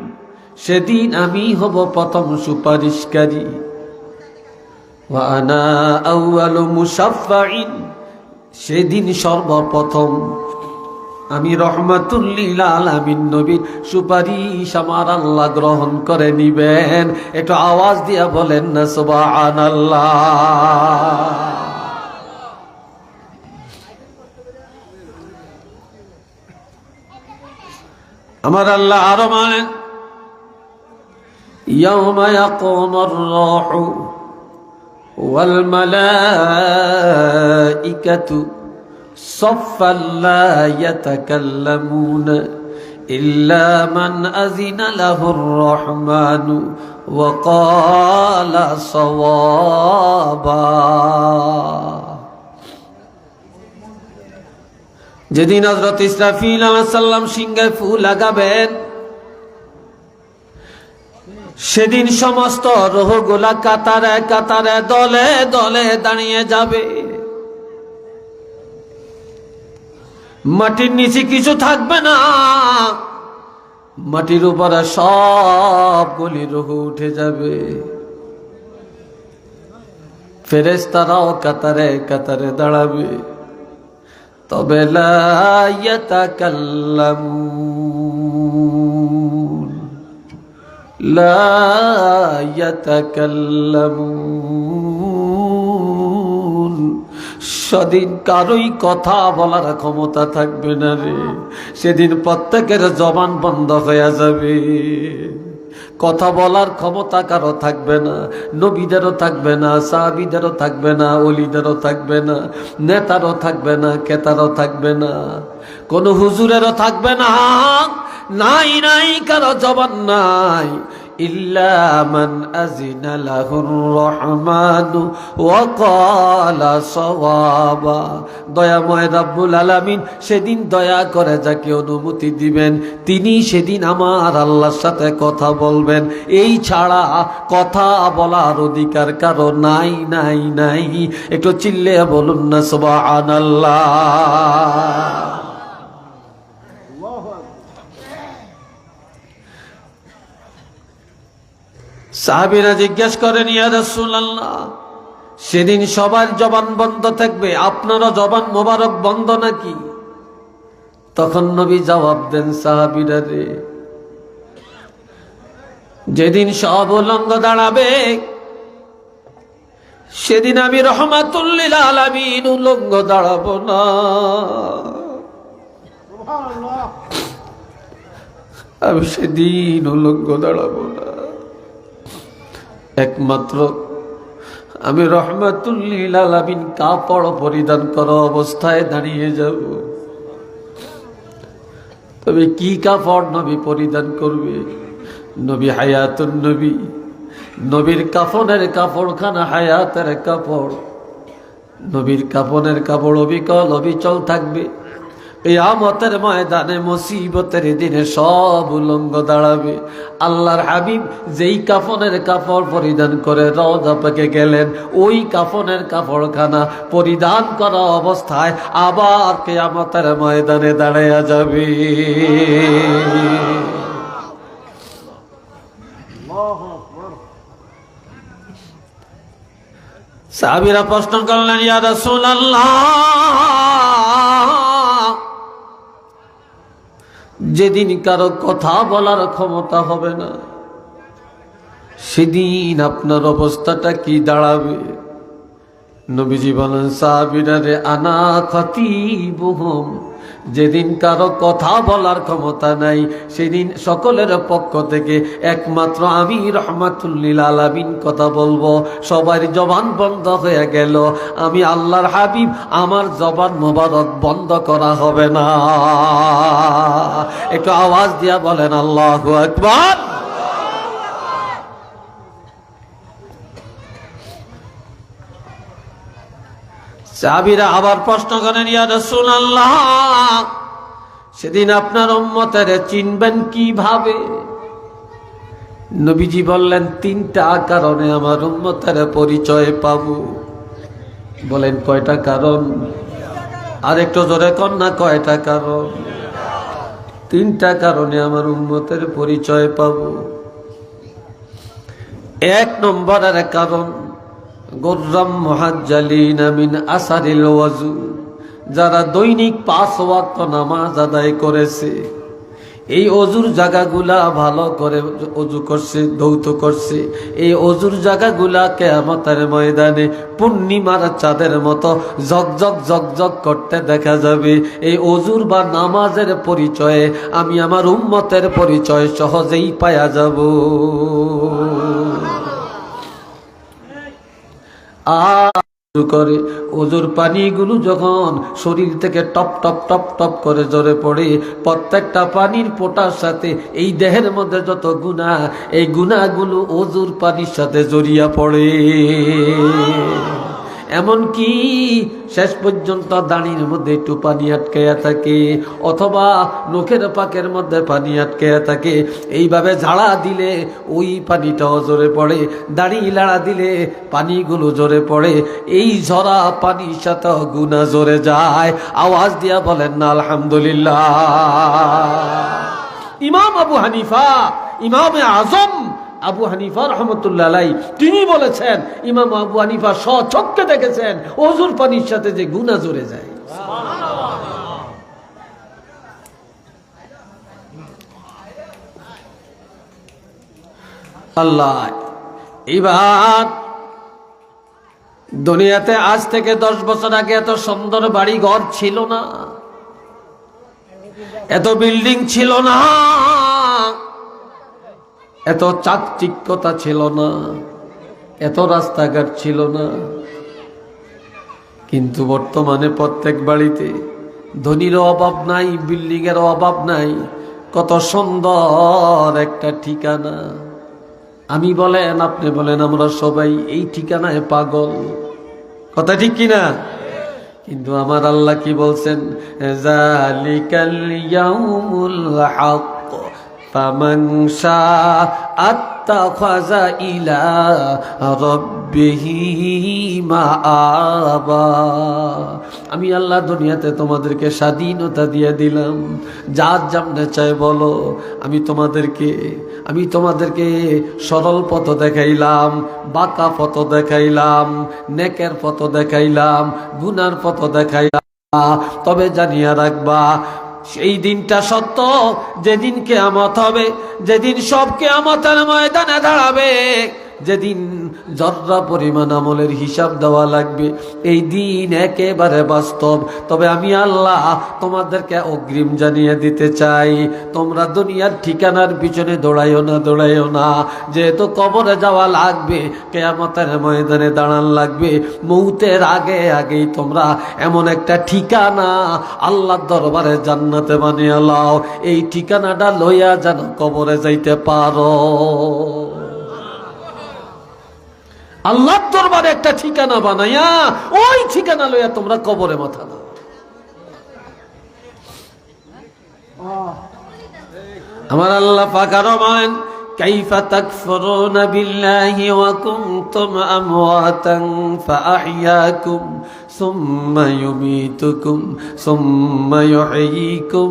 সেদিন আমি হব প্রথম সুপারিশকারী। ওয়া আনা আউয়ালু মুশাফফাঈন, সেদিন সর্বপ্রথম আমি রহমাতুল লিল আলামিন নবীর সুপারিশ আমার আল্লাহ গ্রহণ করে নিবেন। একটু আওয়াজ দিয়া বলেন না সুবহানাল্লাহ। আমার আল্লাহ আরো বলেন, ইয়াউমা ইয়াকুমুর রূহু ওয়াল মালাইকাতু সাফফান লা ইয়াতাকাল্লামুনা ইল্লা মান আযিনা লাহুর রহমানু ওয়া ক্বালা সাওয়াবা। যেদিন হযরত ইসরাফিল আলাইহিস সালাম সিংহে ফু লাগাবেন, সেদিন সমস্ত রূহগুলা কাতারে কাতারে দলে দলে দাঁড়িয়ে যাবে। মাটির নিচে কিছু থাকবে না, মাটির উপরে সবগুলি রূহ উঠে যাবে। ফেরেশতারাও কাতারে কাতারে দাঁড়াবে। তবে লা ইয়াতাকাল্লামুন, লা ইয়াতাকাল্লামুন, সেদিন কারোই কথা বলার ক্ষমতা থাকবে না রে। সেদিন প্রত্যেকের জবান বন্ধ হয়ে যাবে। কথা বলার ক্ষমতা কারো থাকবে না। নবীদেরও থাকবে না, সাহাবীদেরও থাকবে না, ওলিদেরও থাকবে না, নেতারও থাকবে না, ক্রেতারও থাকবে না, কোন হুজুরেরও থাকবে না। নাই নাই কারো জবান নাই। ইল্লা মান আযিনা লাহুর রহমানু ওয়া ক্বালা সাওয়াবা। দয়াময় রব্বুল আলামিন সেদিন দয়া করে যাকে অনুমতি দিবেন তিনি সেদিন আমার আল্লাহর সাথে কথা বলবেন। এই ছাড়া কথা বলার অধিকার কারো নাই নাই নাই। একটু চিল্লে বলুন না সুবহানাল্লাহ। সাহাবীরা জিজ্ঞেস করেন, ইয়া রাসূলুল্লাহ, সেদিন সবার জবান বন্ধ থাকবে, আপনারও জবান মোবারক বন্ধ নাকি? তখন নবী জবাব দেন, সাহাবীরা রে, যেদিন সব উলঙ্গ দাঁড়াবে সেদিন আমি রহমাতুল লিল আলামিন উলঙ্গ দাঁড়াবো না। আমি সেদিন উলঙ্গ দাঁড়াবো না, একমাত্র আমি রহমাতুল লিল আলামিন কাপড় পরিধান করা অবস্থায় দাঁড়িয়ে যাব। তবে কি কাপড় নবী পরিধান করবে? নবী হায়াতুন নবী, নবীর কাফনের কাপড়খানা হায়াতের কাপড়। নবীর কাফনের কাপড় অবিকল অবিচল থাকবে। কিয়ামতের ময়দানে মুসিবতের দিনে সব উলঙ্গ দাঁড়াবে। আল্লাহর হাবিব যেই কাফনের কাপড় পরিধান করে রওজা পাকে গেলেন, ওই কাফনের কাপড়খানা পরিধান করা অবস্থায় আবার কিয়ামতের ময়দানে দাঁড়ায়া যাবে। সাহাবীরা প্রশ্ন করলেন, ইয়া রাসূলুল্লাহ, যেদিন কারো কথা বলার ক্ষমতা হবে না সেদিন আপনার অবস্থাটা কি দাঁড়াবে? নবীজি বলেন, সাহাবীরা রে, আনা খতিবুহুম, যেদিন কারো কথা বলার ক্ষমতা নাই সেদিন সকলের পক্ষ থেকে একমাত্র আমি রহমাতুল লিল আলামিন কথা বলবো। সবার জবান বন্ধ হয়ে গেল, আমি আল্লাহর হাবিব আমার জবান মোবারক বন্ধ করা হবে না। একটু আওয়াজ দিয়া বলেন আল্লাহু আকবার। সাহাবীরা আবার প্রশ্ন করেন, ইয়া রাসূলুল্লাহ, সেদিন আপনার উম্মতের চিনবেন কিভাবে? নবীজি বললেন, তিনটা কারণে আমার উম্মতের পরিচয় পাবো। বলেন কয়টা কারণ? আর একটু জোরে কর না, কয়টা কারণ? তিনটা কারণে আমার উম্মতের পরিচয় পাবো। এক নম্বরের কারণ, গুররাম মুহাজ্জালিনা মিন আসারিল ওয়াজু, যারা দৈনিক 5 ওয়াক্ত নামাজ আদায় করেছে, এই অজুর জায়গাগুলা ভালো করে অজু করছে, ধৌত করছে, এই অজুর জায়গাগুলা কিয়ামতের ময়দানে পূর্ণিমার চাঁদের মতো ঝকঝক ঝকঝক করতে দেখা যাবে। এই অজুর বা নামাজের পরিচয়ে আমি আমার উম্মতের পরিচয় সহজেই পাওয়া যাব। করে ওজুর পানিগুলো যখন শরীর থেকে টপ টপ টপ টপ করে ঝরে পড়ে, প্রত্যেকটা পানির ফোঁটার সাথে এই দেহের মধ্যে যত গুনাহ, এই গুনাহগুলো ওজুর পানির সাথে জড়িয়ে পড়ে। এমনকি শেষ পর্যন্ত দাড়ির মধ্যে একটু পানি আটকায়া থাকে, অথবা নখের পাকের মধ্যে পানি আটকায়া থাকে। এইভাবে ঝাড়া দিলে ওই পানিটাও ঝরে পড়ে, দাড়ি লাড়া দিলে পানিগুলো ঝরে পড়ে। এই ঝরা পানির সাথে গুনাহ ঝরে যায়। আওয়াজ দিয়া বলেন না আলহামদুলিল্লাহ। ইমাম আবু হানিফা, ইমামে আজম আবু হানিফা রহমতুল্লাহ আলাইহি, তিনি বলেছেন, ইমাম আবু হানিফা স্বচক্ষে দেখেছেন ওজুর পানির সাথে যে গুনাহ জড়ে যায়। আল্লাহ, এবার দুনিয়াতে আজ থেকে 10 বছর আগে এত সুন্দর বাড়ি ঘর ছিল না, এত বিল্ডিং ছিল না, এত চাকচিক্যতা ছিল না, এত রাস্তাঘাট ছিল না। কিন্তু বর্তমানে প্রত্যেক বাড়িতে ধনীর অভাব নাই, বিল্ডিং এর অভাব নাই। কত সুন্দর একটা ঠিকানা, আমি বলেন আপনি বলেন আমরা সবাই এই ঠিকানায় পাগল, কথা ঠিক কিনা? কিন্তু আমার আল্লাহ কি বলছেন? যালিকাল ইয়াউমুল হক ফামান শাআ আত্তাখাযা ইলা রাব্বিহি মাআবা। আমি আল্লাহ দুনিয়াতে তোমাদেরকে স্বাধীনতা দিয়ে দিলাম, যার যেমনে চায় বলো। আমি তোমাদেরকে সরল পথ দেখাইলাম, বাঁকা পথ দেখাইলাম, নেকের পথ দেখাইলাম, গুনার পথ দেখাইলাম। তবে জানিয়া রাখবা, সেই দিনটা সত্য, যেদিন কিয়ামত হবে, যেদিন সব কিয়ামতের ময়দানে দাঁড়াবে, যেদিন যতটা পরিমাণ আমলের হিসাব দেওয়া লাগবে, এই দিন একেবারে বাস্তব। তবে আমি আল্লাহ তোমাদেরকে অগ্রিম জানিয়ে দিতে চাই, তোমরা দুনিয়ার ঠিকানার পিছনে দৌড়াইও না। যেহেতু কবরে যাওয়া লাগবে, কিয়ামতের ময়দানে দাঁড়ান লাগবে, মৌতের আগেই তোমরা এমন একটা ঠিকানা আল্লাহর দরবারে জান্নাতে বানিয়ে লাও, এই ঠিকানাটা লইয়া যেন কবরে যাইতে পারো। আল্লাহর দরবারে একটা ঠিকানা বানাইয়া ওই ঠিকানা লইয়া তোমরা কবরে মাথা দাও। আমার আল্লাহ পাক আরো বলেন, কাইফা তাকফুরুনা বিল্লাহি ওয়া কুনতুম আমওয়াতান ফাআহইয়াকুম সুম্মা ইউমীতুকুম সুম্মা ইউহয়ীকুম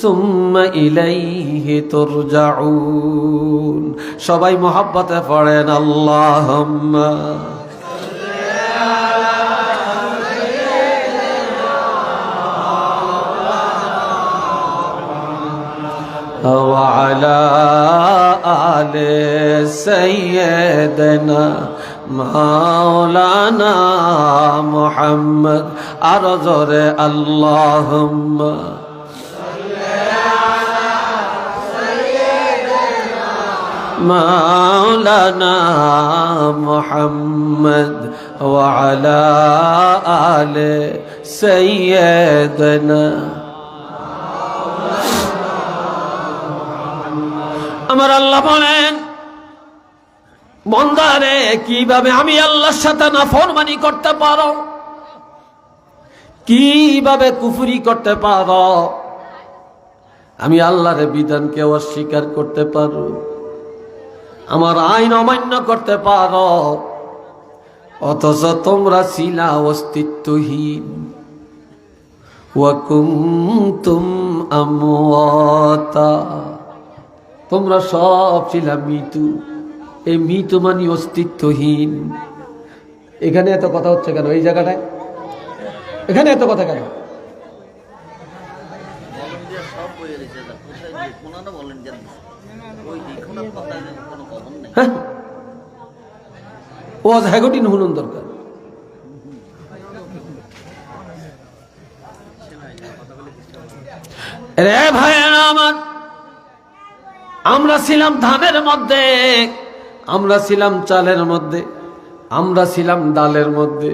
সুম্মা ইলাইহি তুরজাউন। সবাই মুহাব্বতে পড়েন আল্লাহুম্মা وعلى آل سيدنا مولانا محمد أرزر اللهم مولانا محمد وعلى آل سيدنا। আমার আল্লাহ বলেন, বন্দারে কিভাবে আমি আল্লাহর সাথে নাফরমানি করতে পারো, কিভাবে কুফরি করতে পারো, আমি আল্লাহর বিধানকে অস্বীকার করতে পারো, আমার আইন অমান্য করতে পারো, অথচ তোমরা ছিলা অস্তিত্বহীন। ওয়া কুনতুম আমওয়াতা, তোমরা সব ছিলা মৃত্যু। এই মৃত্যু মানে অস্তিত্বহীন। এখানে এত কথা হচ্ছে কেন? এই জায়গাটায় এখানে এত কথা কেন? ও হ্যাগোটিন হুনুন দরকার। রে ভাইয়েরা আমার, আমরা ছিলাম ধানের মধ্যে, আমরা ছিলাম চালের মধ্যে, আমরা ছিলাম ডালের মধ্যে,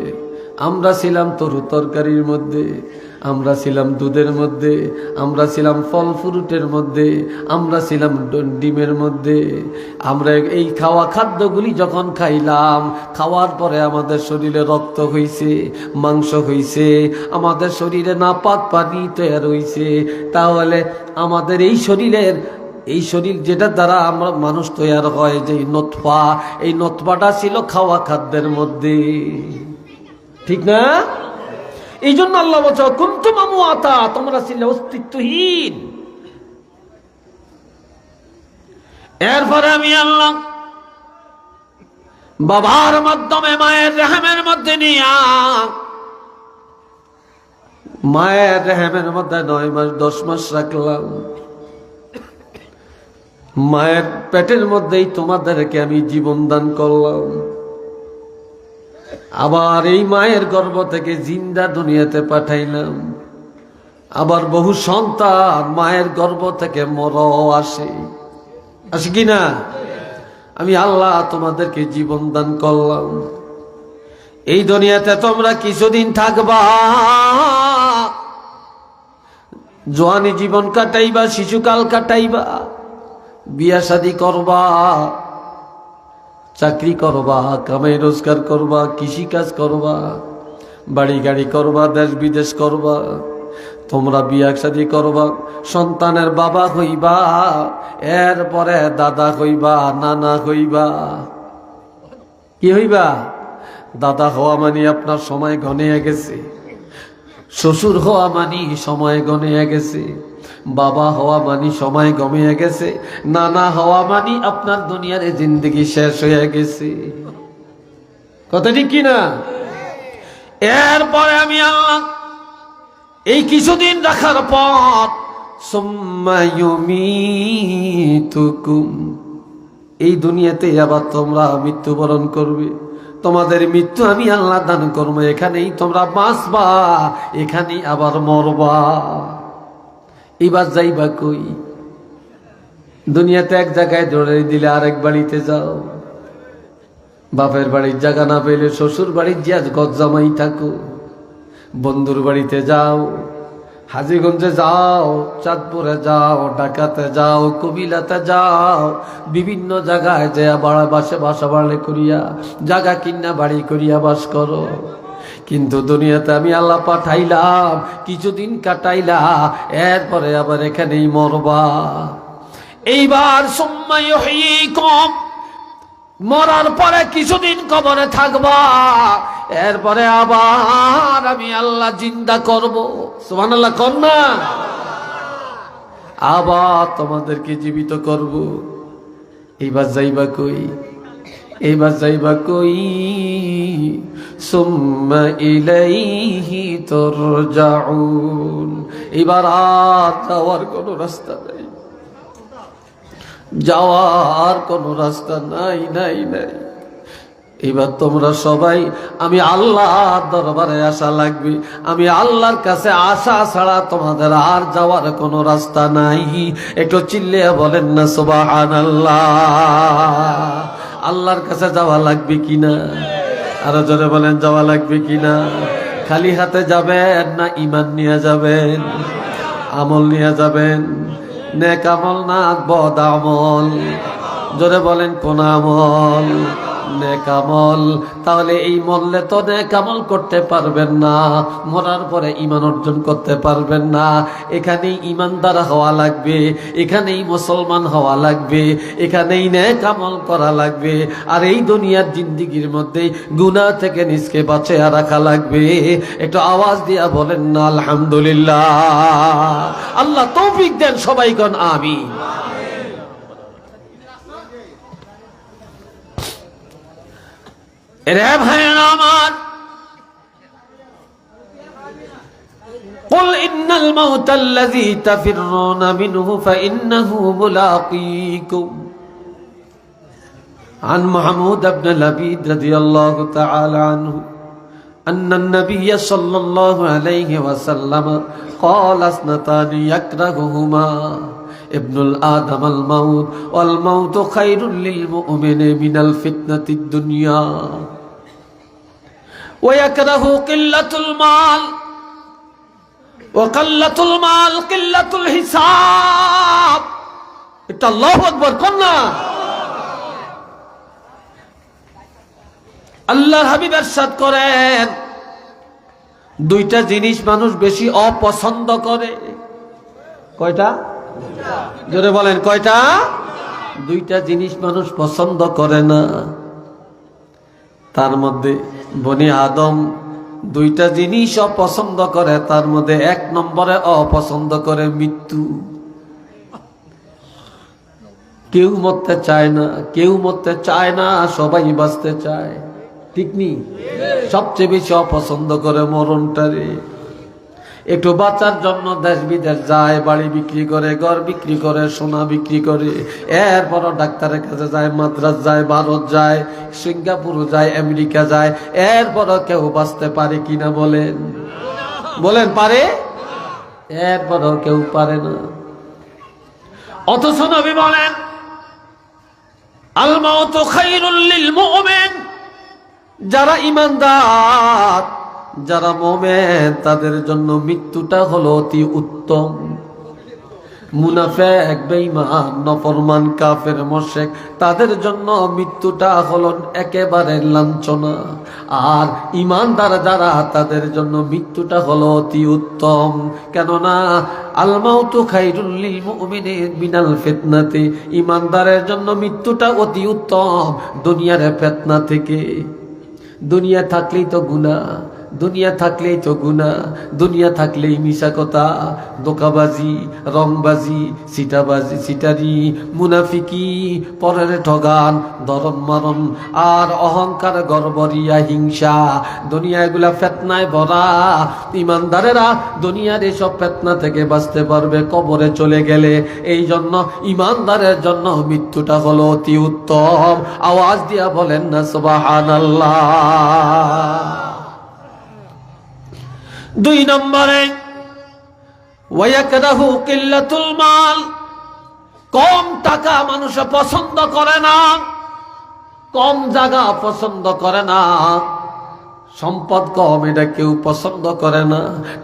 আমরা ছিলাম তরু তরকারির মধ্যে, আমরা ছিলাম দুধের মধ্যে, আমরা ছিলাম ফল ফ্রুটের মধ্যে, আমরা ছিলাম ডিমের মধ্যে। আমরা এই খাওয়া খাদ্যগুলি যখন খাইলাম, খাওয়ার পরে আমাদের শরীরে রক্ত হইছে, মাংস হইছে, আমাদের শরীরে নাপাক পানি তৈরি হইছে। তাহলে আমাদের এই শরীর যেটা দ্বারা আমরা মানুষ তৈরি হয়, যে নতফা, এই নতফাটা ছিল খাওয়া খাদ্যের মধ্যে, ঠিক না? এই জন্য আল্লাহ বলছে কুনতুম আমওয়াতা, তোমরা ছিলে অস্তিত্বহীন। এরপরে আমি আল্লাহ বাবার মাধ্যমে মায়ের রেহেমের মধ্যে নিয়া, মায়ের রেহেমের মধ্যে 9 মাস 10 মাস রাখলাম। মায়ের পেটের মধ্যেই তোমাদেরকে আমি জীবন দান করলাম। আবার এই মায়ের গর্ভ থেকে জিন্দা দুনিয়াতে পাঠাইলাম। আবার বহু সন্তান মায়ের গর্ভ থেকে মরও আসে কি না? আমি আল্লাহ তোমাদেরকে জীবন দান করলাম। এই দুনিয়াতে তোমরা কিছুদিন থাকবা, জওয়ানি জীবন কাটাইবা, শিশুকাল কাটাইবা, বিয়া শাদী করবা, চাকরি করবা, কামাই রোজগার করবা, কৃষিকাজ করবা, বাড়ি গাড়ি করবা, দেশ বিদেশ করবা, তোমরা বিয়া শাদী করবা, সন্তানের বাবা হইবা, এরপরে দাদা হইবা, নানা হইবা। কি হইবা? দাদা হওয়া মানে আপনার সময় গনিয়ে গেছে, শ্বশুর হওয়া মানি সময় গনিয়ে গেছে, বাবা হওয়া মানি সময় গমিয়ে গেছে, নানা হওয়া মানি আপনার দুনিয়ার জিন্দগি শেষ হয়ে গেছে। কথা ঠিক কিনা? এরপরে আমি আল্লাহ এই কিছুদিন রাখার পর সুম্মা ইউমিতুকুম, এই দুনিয়াতে আবার তোমরা মৃত্যুবরণ করবে। তোমাদের মৃত্যু আমি আল্লাহ দান করবো, এখানেই তোমরা বাঁচবা, এখানেই আবার মরবা। এবার যাইবা কই? দুনিয়াতে এক জায়গায় ধরে দিলে আরেক বাড়িতে যাও, বাপের বাড়ির জায়গা না পেলে শ্বশুর বাড়ির যে গজ্জামাই থাকো, বন্ধুর বাড়িতে যাও, হাজীগঞ্জে যাও, চাঁদপুরে যাও, ঢাকাতে যাও, কবিলাতে যাও, বিভিন্ন জায়গায় যে বাসা বাড়লে করিয়া জায়গা কিনা বাড়ি করিয়া বাস করো। কিন্তু দুনিয়াতে আমি আল্লাহ পাঠাইলাম, কিছুদিন কাটাইলা, এরপরে আবার এখানেই মরবা। এইবার সুম্মা ইউহয়িকুম, মরার পরে কিছুদিন কবরে থাকবা, এরপরে আবার আমি আল্লাহ জিন্দা করব। সুবহানাল্লাহ কর না? আবার তোমাদেরকে জীবিত করব। এইবার যাইবা কই? এইবার যাইবা কই? সুম্মা ইলাইহি তুরজাউন, এবার আর যাওয়ার কোনো রাস্তা নাই, যাওয়ার কোনো রাস্তা নাই নাই নাই। এবার তোমরা সবাই আমি আল্লাহর দরবারে আসা লাগবে, আমি আল্লাহর কাছে আসা ছাড়া তোমাদের আর যাওয়ার কোনো রাস্তা নাই। একটু চিল্লিয়ে বলেন না সুবহানাল্লাহ। আল্লাহর কাছে যাওয়া লাগবে কিনা? আরো জোরে বলেন, যাওয়া লাগবে কিনা? খালি হাতে যাবেন না ঈমান নিয়ে যাবেন? আমল নিয়ে যাবেন? নেক আমল না বদ আমল? জোরে বলেন কোন আমল? নেক আমল। তাহলে এই মরলে তো নেক আমল করতে পারবেন না, মরার পরে ঈমান অর্জন করতে পারবেন না। এখানেই ঈমানদার হওয়া লাগবে, এখানেই মুসলমান হওয়া লাগবে, এখানেই নেক আমল করা লাগবে। আর এই দুনিয়ার জিন্দেগির মধ্যে গুনাহ থেকে নিজকে বাঁচিয়ে রাখা লাগবে। একটু আওয়াজ দিয়া বলেন না আলহামদুলিল্লাহ। আল্লাহ তৌফিক দেন, সবাই কোন আমিন। রে ভাইরা আমার, قل إن الموت الذي تفرون منه فإنه ملاقيكم عن محمود بن لبيد رضي الله تعالى عنه أن النبي صلى الله عليه وسلم قال اثنتان يكرههما ابن الآدم الموت والموت خير للمؤمن من الفتنة الدنيا ويكره قلة المال وقلة المال قلة الحساب. এটা আল্লাহু আকবার কন্যা। আল্লাহর হাবিব ইরশাদ করেন, দুইটা জিনিস মানুষ বেশি অপছন্দ করে। কয়টা? জোরে বলেন কয়টা? দুইটা জিনিস মানুষ পছন্দ করে না। তার মধ্যে বনি আদম দুইটা জিনিস অপছন্দ করে, তার মধ্যে এক নম্বরে অপছন্দ করে মৃত্যু। কেউ মরতে চায় না, কেউ মরতে চায় না, সবাই বাঁচতে চায়। ঠিক নি? সবচেয়ে বেশি অপছন্দ করে মরণটারে। একটু বাঁচার জন্য দেশ বিদেশ যায়, বাড়ি বিক্রি করে, ঘর বিক্রি করে, সোনা বিক্রি করে, এরপরও ডাক্তারের কাছে যায়, মাদ্রাস যায়, ভারত যায়, সিঙ্গাপুর যায়, আমেরিকা যায়, এরপরও কেউ বাঁচতে পারে কিনা বলেন? বলেন পারে? এরপরও কেউ পারে না। অথচ নবী বলেন, আল মাউতু খায়রুল লিল মুমিন, যারা ঈমানদার, যারা মুমিন, তাদের জন্য মৃত্যুটা হলো অতি উত্তম। মুনাফিক, বেঈমান, নফরমান, কাফের, মুশরিক তাদের জন্য মৃত্যুটা হলো একেবারে লাঞ্ছনা। আর ঈমানদার যারা তাদের জন্য মৃত্যুটা হলো অতি উত্তম। কেননা আল মাউতু খায়রুল লিল মুমিনিন মিনাল ফিতনাতি, ঈমানদারের জন্য মৃত্যুটা অতি উত্তম দুনিয়ার ফিতনা থেকে। দুনিয়া থাকলেই তো গুনাহ, দুনিয়া থাকলেই তো গুনাহ, দুনিয়া থাকলেই মিশা কথা, দোকাবাজি, রংবাজি, সিটাবাজি, সিটারি, মুনাফিকি, পরের ঠগান, ধরন মারণ আর অহংকার, গর্বরিয়া, হিংসা, দুনিয়া এগুলা ফিতনায় ভরা। ঈমানদারেরা দুনিয়ার এসব ফিতনা থেকে বাঁচতে পারবে কবরে চলে গেলে। এই জন্য ঈমানদারের জন্য মৃত্যুটা হলো অতি উত্তম। আওয়াজ দিয়া বলেন না সুবহানাল্লাহ। 2 নম্বরে ওয়ায়াকরাহু কিল্লাতুল মাল, কম টাকা মানুষ পছন্দ করে না, কম জায়গা পছন্দ করে না, সম্পদ কম এটা কেউ পছন্দ করে না,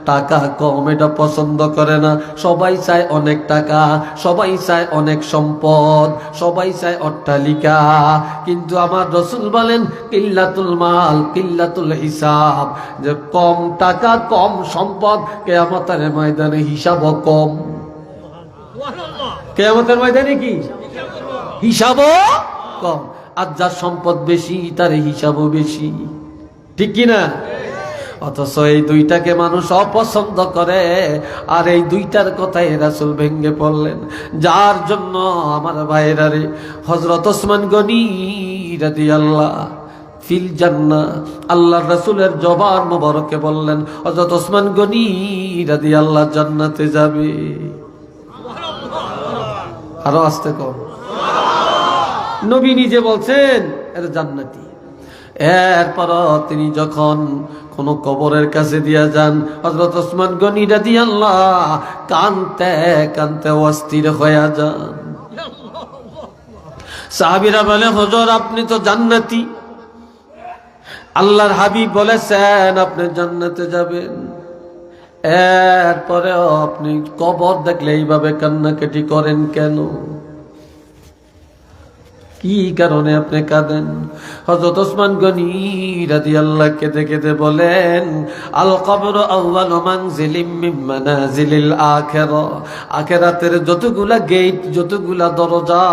টাকা কম এটা পছন্দ করে না। সবাই চায় অনেক টাকা, সবাই চায় অনেক সম্পদ, সবাই চায় অট্টালিকা। কিন্তু আমার রাসূল বলেন কিল্লাতুল মাল কিল্লাতুল হিসাব, যে কম টাকা কম সম্পদ কিয়ামতের ময়দানে হিসাবও কম। কিয়ামতের ময়দানে কি হিসাবও কম। আর যার সম্পদ বেশি তার হিসাবও বেশি, ঠিক কিনা? অথচ এই দুইটাকে মানুষ অপছন্দ করে। আর এই দুইটার কথাই রাসূল ভেঙ্গে পড়লেন, যার জন্য আমার ভাইরা রে হযরত ওসমান গনি রাদিয়াল্লাহু ফিল জান্নাহ, আল্লাহর রাসূলের জবান মোবারকে বললেন হযরত ওসমান গনি রাদিয়াল্লাহু জান্নাতে যাবে। আরো আস্তে কর, নবী নিজে বলছেন এর জান্নাতি। এরপর তিনি যখন কোন কবরের কাছে দিয়া যান, হযরত ওসমান গনি রাদিয়াল্লাহু কানতে কানতে অস্থির হয়ে যান। সাহাবীরা বলে হুজুর আপনি তো জান্নাতি, আল্লাহর হাবিব বলেছেন আপনি জান্নাতে যাবেন, এরপরেও আপনি কবর দেখলে এইভাবে কান্নাকাটি করেন কেন? কি কারণে আপনি কাঁদেন? হযরত ওসমান গনি রাদিয়াল্লাহু কেঁদে কেঁদে বলেন আল কবর আউয়ালু মানজিলিম মিন মানাজিলিল আখিরাহ, আখিরাতের যতগুলা গেট, যতগুলা দরজা,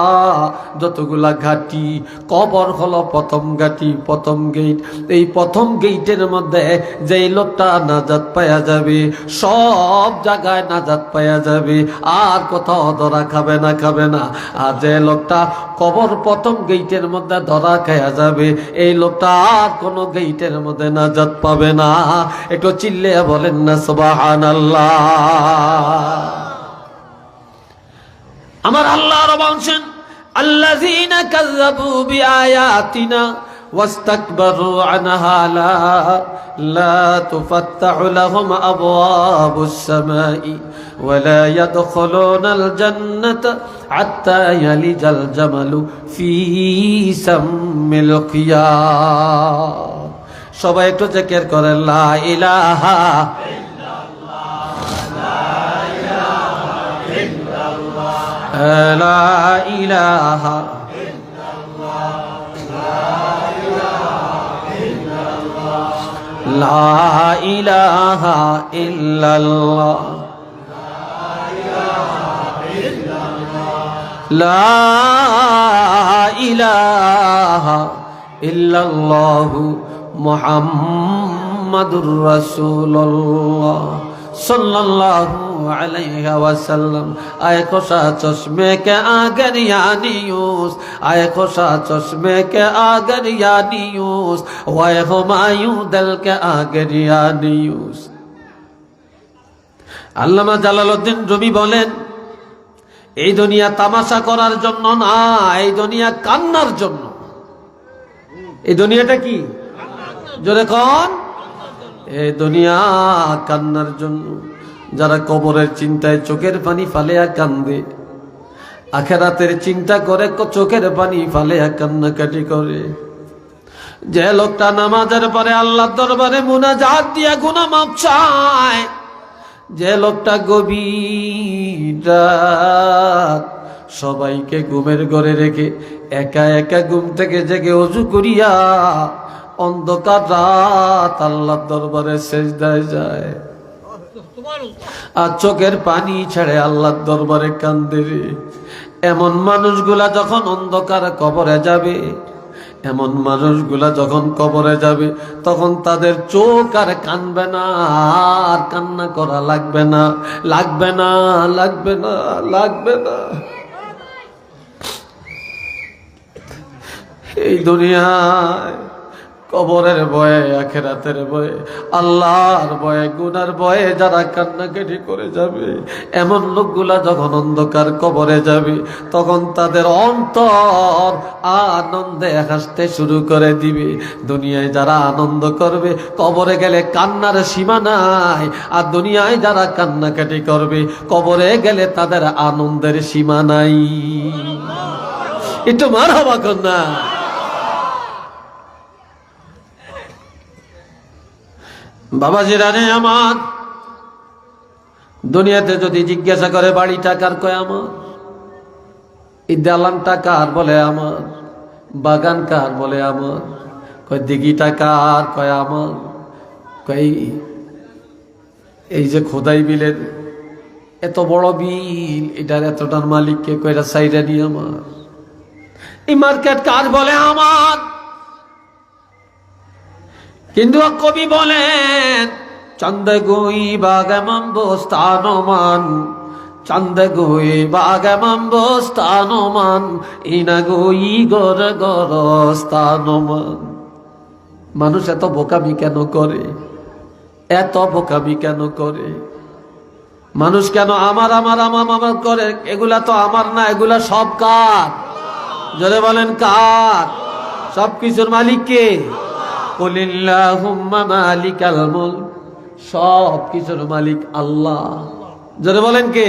যতগুলা ঘাটি, কবর হলো প্রথম ঘাটি, প্রথম গেট। এই প্রথম গেটের মধ্যে যেই লোকটা নাজাত পাওয়া যাবে, সব জায়গায় নাজাত পাওয়া যাবে, আর কোথাও ধরা খাবে না, খাবে না। আর যে লোকটা কবর প্রথম গেটের মধ্যে ধরা খায়া যাবে, এই লোকটা আর কোন গেটের মধ্যে নাজাত পাবে না। একটু চিল্লে বলেন না সুবহানাল্লাহ। আমার আল্লাহ বলছেন আল্লাযীনা কাযযাবু বিআয়াতিনা ওয়াস্তাকবারু আনহা লা তুফাত্তাহু লাহুম আবওয়াবুস সামাই ওয়ালা ইয়াদখুলুনাল জান্নাতা হাত্তা ইয়ালিজাল জামালু ফি সাম্মিল খিয়াম। সবাই একটু জিকির করেন লা ইলাহা ইল্লাল্লাহ, লা ইলাহা ইল্লাল্লাহ, লা ইলাহা লা ইলাহা ইল্লাল্লাহ, লা ইলাহা ইল্লাল্লাহু মুহাম্মাদুর রাসূলুল্লাহ सल्लल्लाहु अलैहि वसल्लम। आए खोशा चश्मे के आगर यानी यूस, आए खोशा चश्मे के आगर यानी यूस, वाए हुमायूं दिल के आगर यानी यूस। আল্লামা জালালউদ্দিন রুমি বলেন এই দুনিয়া তামাশা করার জন্য না, এই দুনিয়া কান্নার জন্য। এই দুনিয়াটা কি জোরে কোন? এই দুনিয়া কান্নার জন্য। যারা কবরের চিন্তায় চোখের পানি ফালেয়া কান্দে, আখিরাতের চিন্তা করে চোখের পানি ফালেয়া কান্নাকাটি করে। যে লোকটা নামাজের পরে আল্লাহর দরবারে মুনাজাত দিয়া গুনাহ মাফ চায়, যে লোকটা গভীর রাত সবাইকে ঘুমের ঘরে রেখে একা একা ঘুম থেকে জেগে ওযু করিয়া অন্ধকার রাত আল্লাহর দরবারে সেজদায় যায় আর চোখের পানি ছেড়ে আল্লাহর দরবারে কান্দে রে। এমন মানুষগুলা যখন অন্ধকার কবরে যাবে, এমন মানুষগুলা যখন কবরে যাবে, তখন তাদের চোখ আর কানবে না, আর কান্না করা লাগবে না, লাগবে না, লাগবে না, লাগবে না। এই দুনিয়ায় কবরের ভয়ে, আখিরাতের ভয়ে, আল্লাহর ভয়ে, গুনার ভয়ে যারা কান্নাকাটি করে যাবে, এমন লোকগুলা যখন অন্ধকার কবরে যাবে, তখন তাদের অন্তর আনন্দে হাসতে শুরু করে দিবে। দুনিয়ায় যারা আনন্দ করবে, কবরে গেলে কান্নার সীমা নাই। আর দুনিয়ায় যারা কান্নাকাটি করবে, কবরে গেলে তাদের আনন্দের সীমা নাই। একটু মারহাবা কন্যা। বাবাজিরা রে আমার, দুনিয়াতে যদি জিজ্ঞাসা করে বাড়িটা কার, কয় আমার। এই দালানটা কার, বলে আমার। বাগান কার, বলে আমার। কয় দিঘিটা কার, কয় আমার। কয় এই যে খোদাই বিলের এত বড় বিল, এটার এতটার মালিককে, কয়টা সাইডে নিয়ে আমার। এই মার্কেট কার, বলে আমার। কিন্তু কবি বলেন, চন্দে গুই বাগেমন বস্তানমান, চন্দে গুই বাগেমন বস্তানমান, ইনা গুই গর গরস্তানমান। মানুষ এত বোকামি কেন করে? এত বোকামি কেন করে? মানুষ কেন আমার আমার আমার আমার করে? এগুলা তো আমার না, এগুলা সব কার? জোরে বলেন কার? সব কিছুর মালিক কে? কুলিল্লাহুম্মা মালিকাল মুলক, সব কিছুর মালিক আল্লাহ। জোরে বলেন কে?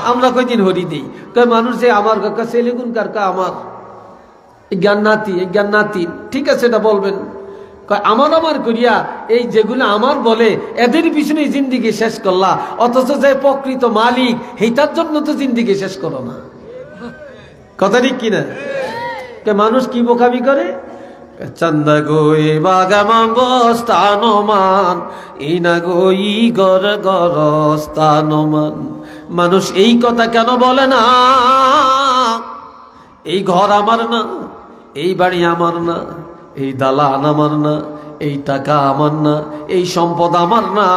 আমরা কয়দিন হরি দেই, কয় মানুষ যে আমার কাকা সেলিগুন কার, কা আমার। এই জ্ঞানাতি, এই জ্ঞানাতি, ঠিক আছে এটা বলবেন। কয় আমার আমার করিয়া এই যেগুলো আমার বলে, এদের পিছনে জিন্দিগি শেষ করলা, অথচ যে প্রকৃত মালিক সেইটার জন্য তো জিন্দিগি শেষ করো না। কথা ঠিক কিনা? মানুষ কি বোকামি করে? চন্দা গই বাগামান বস্তানমান, ইনা গই গর গরস্তানমান। মানুষ এই কথা কেন বলে না? এই ঘর আমার না, এই বাড়ি আমার না, এই দালান আমার না, এই টাকা আমার না, এই সম্পদ আমার না।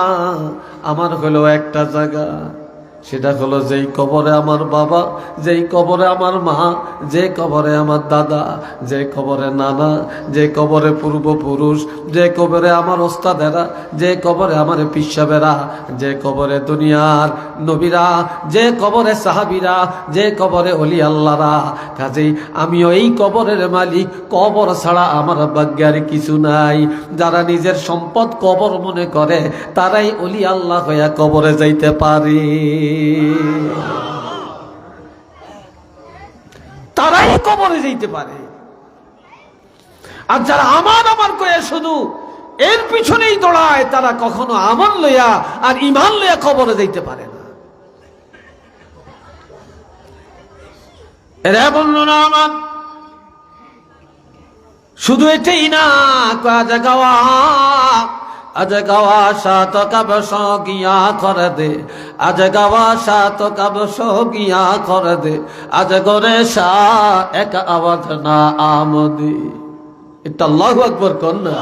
আমার হলো একটা জায়গা, সেটা হলো যেই কবরে আমার বাবা, যেই কবরে আমার মা, যে কবরে আমার দাদা, যে কবরে নানা, যে কবরে পূর্বপুরুষ, যে কবরে আমার ওস্তাদেরা, যে কবরে আমার পিসাবেরা, যে কবরে দুনিয়ার নবীরা, যে কবরে সাহাবীরা, যে কবরে ওলি আল্লাহরা। কাজেই আমিও এই কবরের মালিক। কবর ছাড়া আমার ভাগ্যের কিছু নাই। যারা নিজের সম্পদ কবর মনে করে, তারাই ওলি আল্লাহ হইয়া কবরে যাইতে পারে, তারাই কবরে যাইতে পারে। আর যারা আমার আমার কয়ে শুধু এর পিছনেই দৌড়ায়, তারা কখনো আমল লইয়া আর ইমান লইয়া কবরে যাইতে পারে না। এরা বলল না আমার শুধু এটাই না, কাজ গাওয়া আজ গাওয়া সাত কব সগিয়া করে দে, আজ গাওয়া সাত কব সগিয়া করে দে, আজ গরে শাহ এক আওয়াজ না আমদি। এটা আল্লাহু আকবার কন্যা,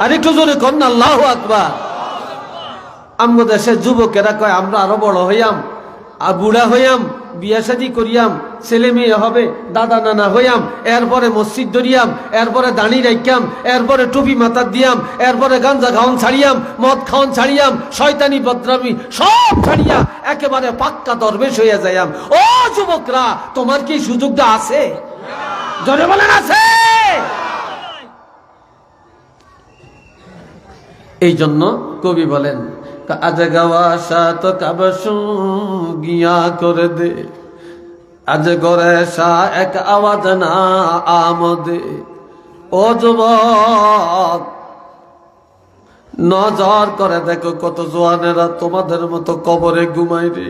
আর একটু জোরে কন্যা আল্লাহু আকবার। আমগো দেশের যুবকেরা কয় আমরা আরো বড় হইয়াম, আর বুড়া হইয়াম, বিয়া শাদী করিয়াম, ছেলে মেয়ে হবে, দাদা নানা হইয়াম, এরপরে মসজিদ ধরিয়াম, এরপরে দাঁড়ি রাখিয়াম, এরপরে টুপি মাথার দিয়াম, এরপরে গাঞ্জা খাওয়ান ছাড়িয়াম, মদ খাওয়ান ছাড়িয়াম, শয়তানি বদরামি সব ছাড়িয়া একেবারে পাক্কা দরবেশ হইয়া যাইয়াম। ও যুবকরা, তোমার কি সুযোগটা আছে? জোরে বলেন আছে? এই জন্য কবি বলেন, আজ গাওয়া সাত কাবসু গিয়া করে দে, আজ গরে শাহ এক আওয়াজ না আমদে। ও যুবক, নজর করে দেখো কত জওয়ানেরা তোমাদের মতো কবরে ঘুমায় রে,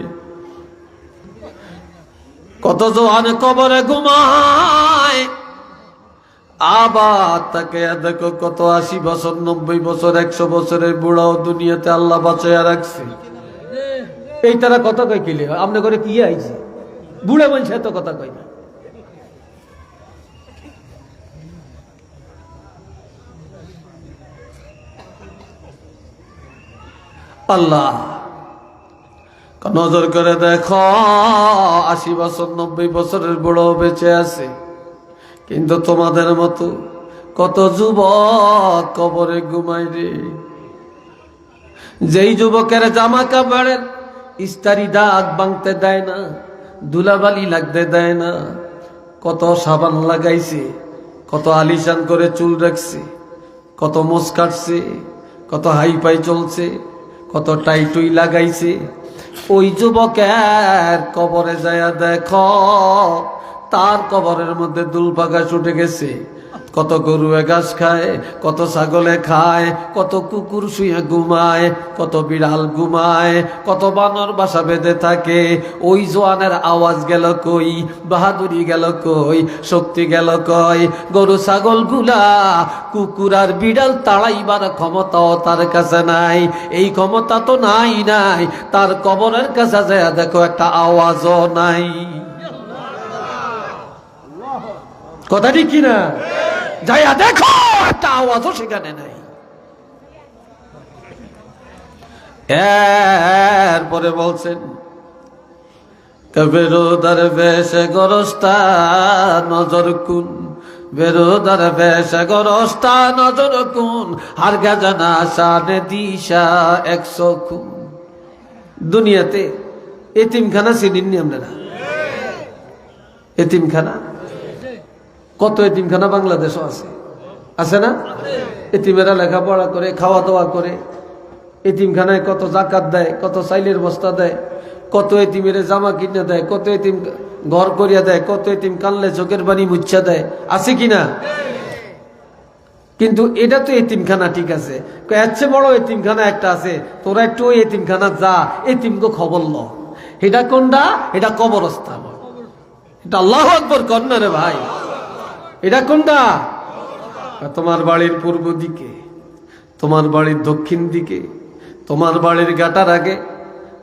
কত জওয়ানে কবরে ঘুমায়। আবার তাকে দেখো কত 80 বছর 90 বছর 100 বছরের বুড়াও দুনিয়াতে আল্লাহ বাঁচাইয়া রাখছে। এই তারা কথা কয় কিলে আপনি করে কি আইছে বুড়া মানুষ এত কথা কয় না। আল্লাহ নজর করে দেখো 80 বছর 90 বছরের বুড়াও বেঁচে আছে, কিন্তু তোমাদের মতো কত যুবক কবরে ঘুমায় রে। যেই যুবকের জামা কাপড়ের ইস্তারি দাগ ভাঙতে দেয় না, ধুলাবালি লাগতে দেয় না, কত সাবান লাগাইছে, কত আলিশান করে চুল রাখছে, কত মোজ কাটছে, কত হাই পাই চলছে, কত টাইটুই লাগাইছে, ওই যুবকের কবরে যায়া দেখো তার কবরের মধ্যে দুলপাকা ছুটে গেছে। কত গরুয়ে ঘাস খায়, কত ছাগলে খায়, কত কুকুর শুয়ে ঘুমায়, কত বিড়াল ঘুমায়, কত বানর বাসা বেঁধে থাকে। ওই জওয়ানের আওয়াজ গেল কই, বাহাদুরি গেল কই, শক্তি গেল কই। গরু ছাগল গুলা কুকুর আর বিড়াল তাড়াইবার ক্ষমতাও তার কাছে নাই। এই ক্ষমতা তো নাই নাই, তার কবরের কাছে যায় দেখো একটা আওয়াজও নাই। কথা ঠিক কিনা? যাইয়া দেখো একটা আওয়াজও সেখানে নাই। এরপরে বলছেন বেরোদার বেশে গরস্তা নজর কুন, বেরোদার বেশে গরস্তা নজর কুন, হার গাজানা শানে দিশা 100 খুন। দুনিয়াতে এতিমখানা চিনিনি আপনারা? এতিমখানা কত এতিমখানা বাংলাদেশও আছে, আছে না? এতিমেরা লেখাপড়া করে, খাওয়া দাওয়া করে, এতিমখানায় কত জাকাত দেয়, কত চাইলের বস্তা দেয়, কত এতিমের জামা কিনে দেয়, কত এতিম ঘর করিয়া দেয়, কত এতিম কানলে চোখের পানি মুচ্ছা দেয়, আছে কিনা? কিন্তু এটা তো এতিমখানা, ঠিক আছে, এর চেয়ে বড় এতিমখানা একটা আছে, তোরা একটু ওই এতিমখানা যা, এতিমকে খবর ল। এটা কোনটা? এটা কবরস্থান। এটা আল্লাহু আকবার কন্যা রে ভাই। এটা কোনটা? তোমার বাড়ির পূর্ব দিকে, তোমার বাড়ির দক্ষিণ দিকে, তোমার বাড়ির গাটার আগে,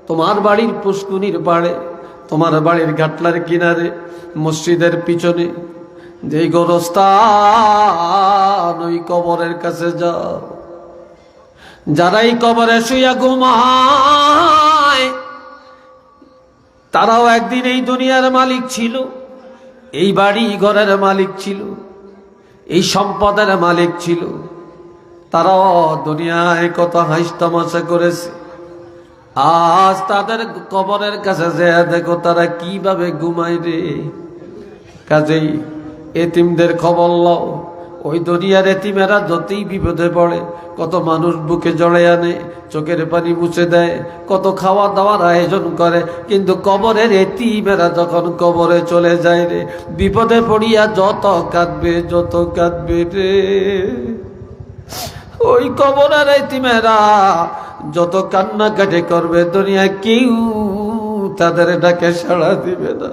তোমার বাড়ির পুষ্কুনির পাড়ে, তোমার বাড়ির ঘাটলার কিনারে, মসজিদের পিছনে যে গোরস্থান, ওই কবরের কাছে যাও। যারাই কবরে শুইয়া ঘুমায় তারাও একদিন এই দুনিয়ার মালিক ছিল, এই বাড়ি ঘরের মালিক ছিল, এই সম্পদের মালিক ছিল। তারাও দুনিয়ায় কত হাসি তামাশা করেছে। আজ তাদের কবরের কাছে যে দেখো তারা কিভাবে ঘুমায় রে। কাজেই এতিমদের খবর লও। ওই দুনিয়ার এতিমেরা যতই বিপদে পড়ে, কত মানুষ বুকে জড়ে আনে, চোখের পানি মুছে দেয়, কত খাওয়া দাওয়ার আয়োজন করে, কিন্তু কবরের এতিমেরা যখন কবরে চলে যায় রে, বিপদে পড়িয়া যত কাঁদবে রে। ওই কবরের এতিমেরা যত কান্নাকাটি করবে, দুনিয়া কেউ তাদের ডাকে সাড়া দিবে না,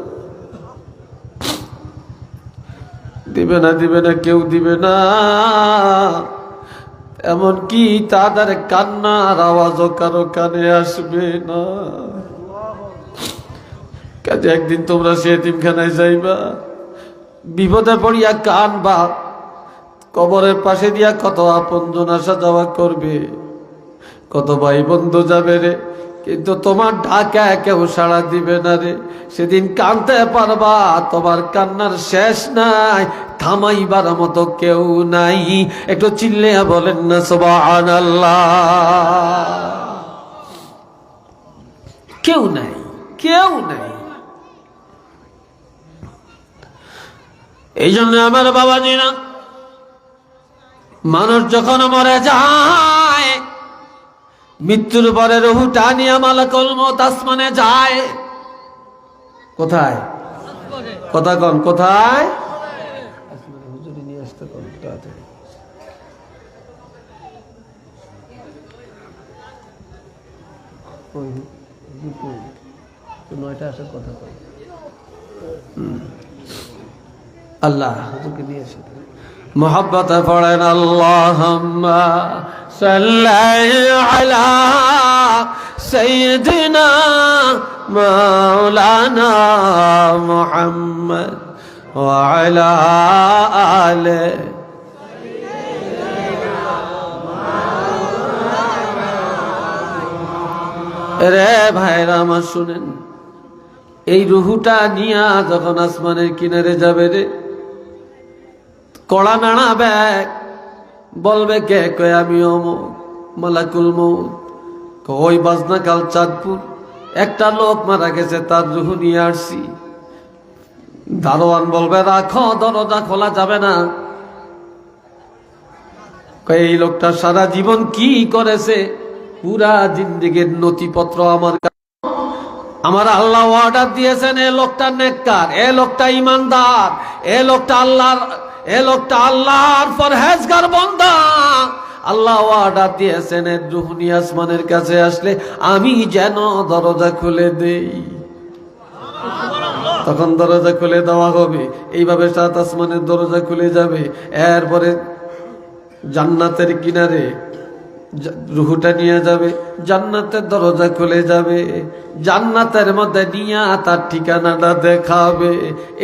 দিবে না, কেউ দিবে না। এমনকি তাদের কান্নার আওয়াজও কারো কানে আসবে না। কাজে একদিন তোমরা সে এতিমখানায় যাইবা, বিপদে পড়িয়া কানবা, কবরের পাশে দিয়া কত আপনজন আসা যাওয়া করবে, কত ভাই বন্ধু যাবে রে, কিন্তু তোমার ঢাকা কেউ সাড়া দিবে না রে। সেদিন কানতে পারবা, তোমার কান্নার শেষ নাই, থামাইবার মতো কেউ নাই। একটু চিল্লে বলেন না সুবহানাল্লাহ। কেউ নাই, কেউ নাই। এই জন্য আমার বাবাজিরা, মানুষ যখন মরে যায়, মৃত্যুর পরে রুহটা নিয়ে মালাকুল মউত আসমানে যায়। কোথায়? কথা কন, কোথায়? নয়টা আসার কথা কয় আল্লাহ হুজুরকে নিয়ে এসে মোহাব্বতে পড়েন আল্লাহুম্মা সাল্লি আলা সাইয়্যিদিনা মাওলানা মুহাম্মদ ওয়া আলা আলিহি রে ভাইরা আমার শুনেন, এই রুহুটা নিয়া যখন আসমানের কিনারে যাবে রে, কড়া নাড়া ব্যাগ বলবে কে কয় আমি অমুক মালাকুল মউত। কই বাজনা কাল চাঁদপুর একটা লোক মারা গেছে, তার রুহু নিয়ে আসছি। দারোয়ান বলবে রাখো, দরজা খোলা যাবে না। এই লোকটা সারা জীবন কি করেছে, পুরা জিন্দেগীর নথিপত্র আমার আল্লাহ অর্ডার দিয়েছেন, এ লোকটা নেককার, এ লোকটা ইমানদার, এ লোকটা আল্লাহর পরহেজগার বান্দা। আল্লাহ অর্ডার দিয়েছেন এর রূহ নিয়ে আসমানের কাছে আসলে আমি যেন দরজা খুলে দেই। তখন দরজা খুলে দেওয়া হবে, এইভাবে 7 আসমানের দরজা খুলে যাবে। এরপরে জান্নাতের কিনারে রুহুটা নিয়ে যাবে, জান্নাতের দরজা খুলে যাবে, জান্নাতের মধ্যে নিয়া তার ঠিকানাটা দেখাবে।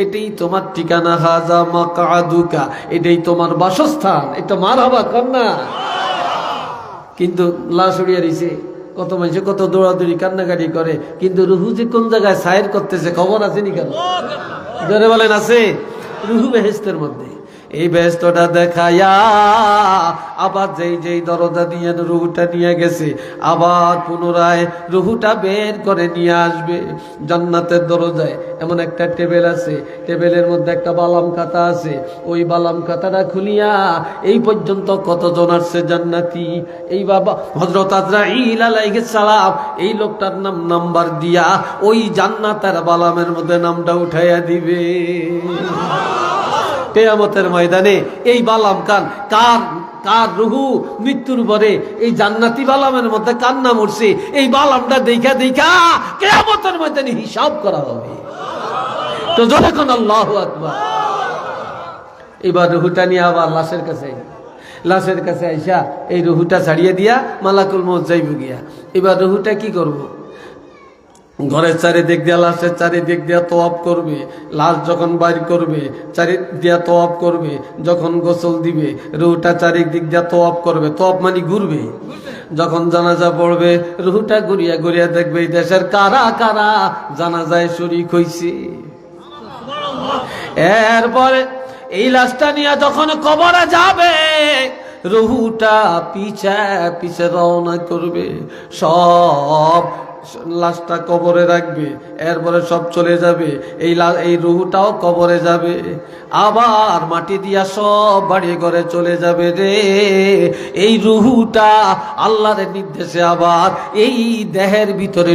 এটাই তোমার ঠিকানা, হাজা মাকআদুকা, এটাই তোমার বাসস্থান। এটা মারহাবা কন্যা। কিন্তু লাশ উড়িয়ে দিছে, কত মানুষ কত দৌড়াদৌড়ি কান্নাকাটি করে, কিন্তু রুহু যে কোন জায়গায় সায়ের করতেছে খবর আছে নি? কেন জোরে বলেন আছে? রুহু বেহেশতের মধ্যে। এই বেহেশতটা দেখায়া আবার যেই দরজা দিয়ে রুহুটা নিয়ে গেছে, আবার পুনরায় রুহুটা বের করে নিয়ে আসবে। জান্নাতের দরজায় এমন একটা টেবিল আছে, টেবিলের মধ্যে একটা বালাম খাতা আছে। ওই বালাম খাতাটা খুলিয়া এই পর্যন্ত কতজন আসছে জান্নাতি, এই বাবা হযরত আজরাইল আলাইহিস সালাম এই লোকটার নাম্বার দিয়া ওই জান্নাতের বালামের মধ্যে নামটা উঠাইয়া দিবে। কিয়ামতের ময়দানে এই বালাম কার রুহু মৃত্যুর পরে এই জান্নাতি বালামের মধ্যে কার নাম উঠছে, এই বালামটা দেখা কিয়ামতের ময়দানে হিসাব করা হবে। তো যখন আল্লাহু আকবার, এবার রুহুটা নিয়ে আবার লাশের কাছে আইসা এই রুহুটা ছাড়িয়ে দিয়া মালাকুল মউত যাইব গিয়া। এবার রুহুটা কি করব? ঘরের চারিদিক দিয়া, লাশের চারিদিক দিয়া তওয়াব করবে। লাশ যখন বাইর করবে চারিদিক দিয়া তওয়াব করবে। যখন গোসল দিবে রুহটা চারিদিক দিয়া তওয়াব করবে। তওয়াব মানে ঘুরবে। যখন জানাজা পড়বে রুহটা ঘুরিয়া ঘুরিয়া দেখবে এই দেশের কারা কারা জানাজায় শরীক হইছে। এরপরে এই লাশটা নিয়ে যখন কবরে যাবে রুহটা পিছে পিছে রওনা করবে, সব লাশটা কবরে রাখবে। এরপরে সব চলে যাবে, এই রুহটাও কবরে যাবে। আবার মাটি দিয়া সব বাড়ি ঘরে চলে যাবে রে। এই রুহটা আল্লাহর নির্দেশে আবার এই দেহের ভিতরে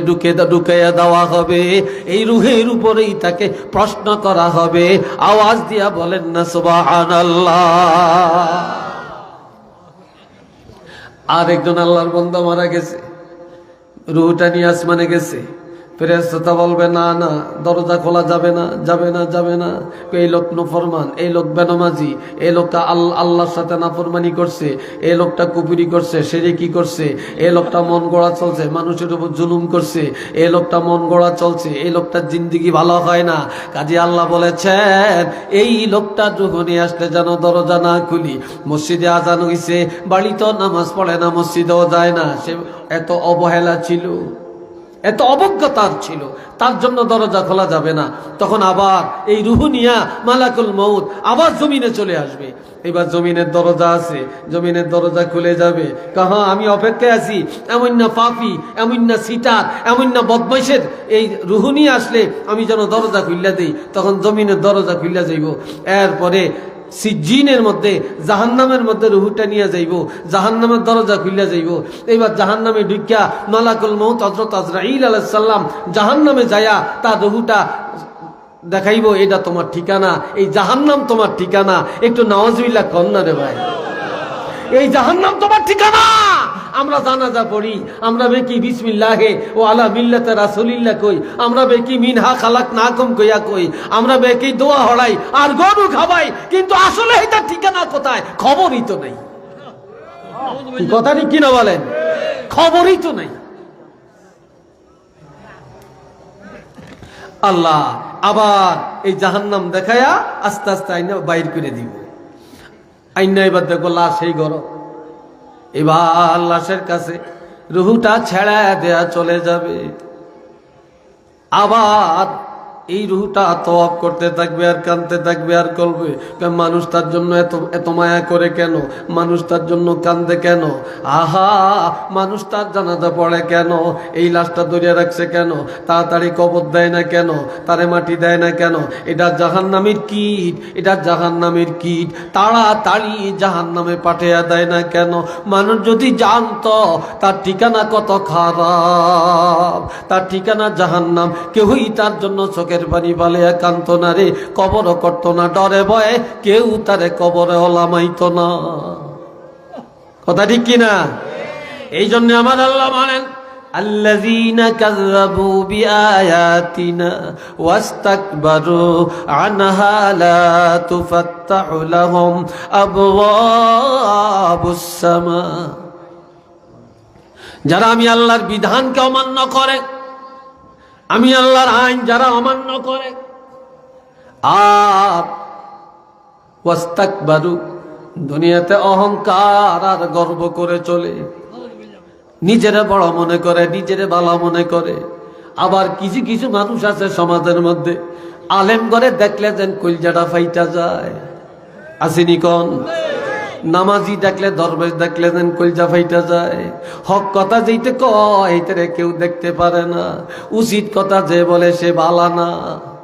ঢুকাইয়া দেওয়া হবে। এই রুহের উপরেই তাকে প্রশ্ন করা হবে। আওয়াজ দিয়া বলেন না সুবহানাল্লাহ। আর একজন আল্লাহর বান্দা মারা গেছে, রুহটা নিয়ে আসমানে গেছে। ফেরেশতা বলবে না না, দরজা খোলা যাবে না, যাবে না, যাবে না। এই লোক নাফরমান, এই লোক বেনামাজি, এই লোকটা আল্লাহর সাথে নাফরমানি করছে, এই লোকটা কুফরি করছে, শিরকি করছে, এই লোকটা মন গড়া চলছে, মানুষের উপর জুলুম করছে, এই লোকটা মন গড়া চলছে, এই লোকটার জিন্দেগি ভালো হয় না। কাজী আল্লাহ বলেছেন এই লোকটা রুহ নিয়ে আসলে যেন দরজা না খুলি। মসজিদে আজান হইছে, বাড়িতেও নামাজ পড়ে না, মসজিদেও যায় না। সে এত অবহেলা ছিল, এত অবজ্ঞতার ছিল, তার জন্য দরজা খোলা যাবে না। তখন আবার এই রুহু নিয়া মালাকুল মউত আবার জমিনে চলে আসবে। এবার জমিনের দরজা আছে, জমিনের দরজা খুলে যাবে। কাহা আমি অপেক্ষায় আছি, এমন না পাপি, এমন না সিটার, এমন না বদমাইশের এই রুহু নিয়ে আসলে আমি যেন দরজা খুললা দেই। তখন জমিনের দরজা খুললা যাইব। এরপরে সিজ্জিনের মধ্যে জাহান্নামের মধ্যে রুহুটা নিয়ে যাইব, জাহান্নামের দরজা খুলে যাইব। এইবার জাহান্নামে ঢুকিয়া মালাকুল মউত হযরত আজরাইল আলাইহিস সালাম জাহান্নামে যায়া তার রুহুটা দেখাইব, এটা তোমার ঠিকানা, এই জাহান্নাম তোমার ঠিকানা। একটু নাউজুবিল্লাহ কন্না রে ভাই, এই জাহান্নাম তোমার ঠিকানা। আমরা জানাজা পড়ি, আমরা বেকি বিসমিল্লাহে ও আলা মিল্লাতে রাসূলিল্লাহ কই, আমরা বেকি মিনহা খালাকনাকুম কইয়া কই, আমরা বেকি দোয়া হড়াই আর গরু খাবাই, কিন্তু আসলে এটা ঠিকানা কোথায় খবরই তো নাই। কথাটি কিনা বলেন, খবরই তো নাই। আল্লাহ আবার এই জাহান্নাম দেখায়া আস্তে আস্তে আইনা বাইর করে দিব। আইনা এবার দেখো লাশ এই গরম, এবার লাশের কাছে রুহুটা ছেড়া দেয়া চলে যাবে। আবার এই রুহুটা তওয়াব করতে থাকবে আর কাঁদতে থাকবে আর বলবে, মানুষ তার জন্য এত এত মায়া করে কেন, মানুষ তার জন্য কান্দে কেন, আহা মানুষ তার জানাজা পড়ে কেন, এই লাশটা ধরিয়া রাখছে কেন, তাড়াতাড়ি কবর দেয় না কেন, তারে মাটি দেয় না কেন, এটা জাহান্নামের কীট, এটা জাহান্নামের কীট, তাড়াতাড়ি জাহান্নামে পাঠিয়ে দেয় না কেন। মানুষ যদি জানতো তার ঠিকানা কত খারাপ, তার ঠিকানা জাহান্নাম, কেউই তার জন্য চোখের পানি পালিয়া কান্ত না রে, কবরও করতো না, ডরে ভয়ে কেউ তারে কবরে ওলামাইতো না। কথা ঠিক কিনা? এই জন্য আমার আল্লাহ বলেন, আল্লাযীনা কাযযাবু বিআয়াতিনা ওয়াস্তাকবারু আনহা লা তুফাত্তাহু লাহুম আবওয়াবুস সামা। যারা আমি আল্লাহর বিধানকে অমান্য করে, আমি আল্লাহর আইন যারা অমান্য করে, আর ওয়াস্তাকবারু দুনিয়াতে অহংকার আর গর্ব করে চলে, নিজেরা বড় মনে করে, নিজেরা ভালো মনে করে। আবার কিছু কিছু মানুষ আছে সমাজের মধ্যে, আলেম করে দেখলে যেন কলজাটা ফাইটা যায়, আসেনি কোন? নামাজি দেখলে, দরবেশ দেখলে যেন কলজা ফাইটা যায়। হক কথা যেইতে কয় এইটারে কেউ দেখতে পারে না, উচিত কথা যে বলে সে বালা না।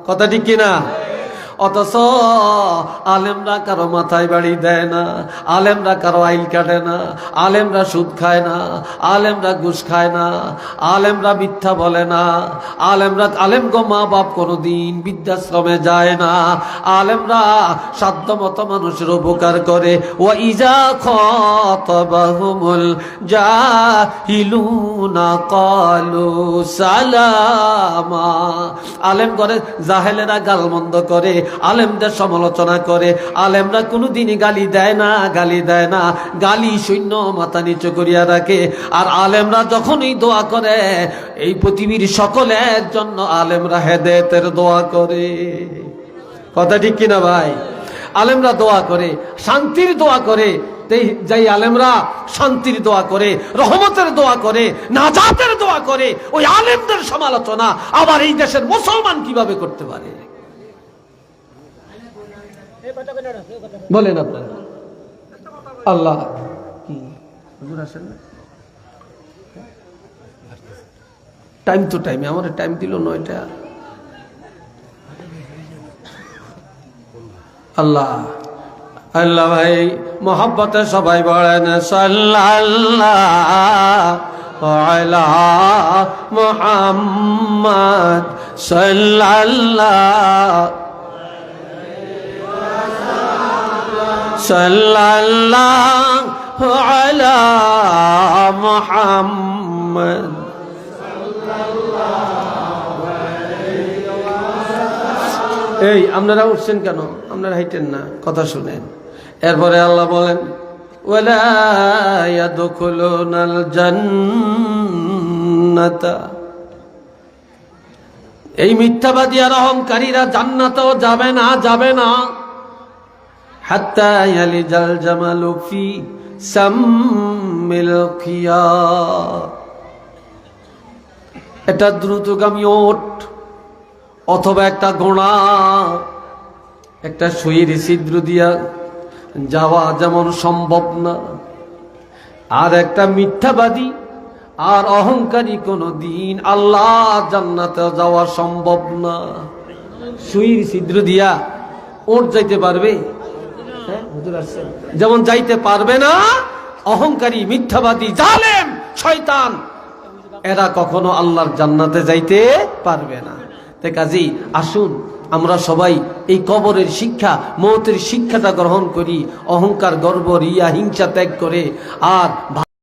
কথা ঠিক কিনা? অথচ আলেমরা কারো মাথায় বাড়ি দেয় না, আলেমরা কারো আইল কাটে না, আলেমরা সুদ খায় না, আলেমরা ঘুষ খায় না, আলেমরা মিথ্যা বলে না, আলেমরা আলেমগো মা বাপ কোনোদিন বৃদ্ধাশ্রমে যায় না, আলেমরা সাধ্যমতো মানুষের উপকার করে। ওয়া ইজা খাতাবাহুমুল জাহিলুনা ক্বালু সালামা। আলেম করে জাহেলেরা গালমন্দ করে, আলেমদের সমালোচনা করে, আলেমরা কোনোদিনই গালি দেয় না, গালি দেয় না, গালি শূন্য মাথা নিচু করিয়া রাখে। আর আলেমরা যখনই দোয়া করে, এই পৃথিবীর সকলের জন্য আলেমরা হেদায়েতের দোয়া করে। কথা ঠিক কিনা ভাই? আলেমরা দোয়া করে, শান্তির দোয়া করে। যাই আলেমরা শান্তির দোয়া করে, রহমতের দোয়া করে, নাজাতের দোয়া করে, ওই আলেমদের সমালোচনা আবার এই দেশের মুসলমান কিভাবে করতে পারে? বলেন আপনারা। আল্লাহ টাইম তো টাইমে, আমার টাইম দিল 9টা। আল্লাহ আল্লাহ ভাই মোহাব্বতে সবাই বলেন সাল্লাল্লাহু আলা মুহাম্মদ সাল্লাল্লাহু আলা মুহাম্মদ। এই আপনারা উঠছেন কেন? আপনারা হাইটেন না, কথা শুনেন। এরপরে আল্লাহ বলেন, ওয়ালা ইয়াদখুলুনাল জান্নাতা। এই মিথ্যাবাদী আর অহংকারীরা জান্নাতেও যাবে না, যাবে না। হাত্তা ইয়ালিজাল জামালু ফি সাম্মিল খিয়াত। এটা দ্রুতগামী ওট অথবা একটা ঘোড়া একটা সুইয়ের ছিদ্র দিয়া যাওয়া যেমন সম্ভব না, আর একটা মিথ্যাবাদী আর অহংকারী কোনদিন আল্লাহ জান্নাতে যাওয়া সম্ভব না। সুইয়ের ছিদ্র দিয়া ওট যাইতে পারবে? যেমন যাইতে পারবে না অহংকারী, মিথ্যাবাদী, জালেম, শয়তান, এরা কখনো আল্লাহর জান্নাতে যাইতে পারবে না। তাই কাজী আসুন আমরা সবাই এই কবরের শিক্ষা, মওতের শিক্ষাটা গ্রহণ করি, অহংকার, গর্ব, রিয়া, হিংসা ত্যাগ করে আর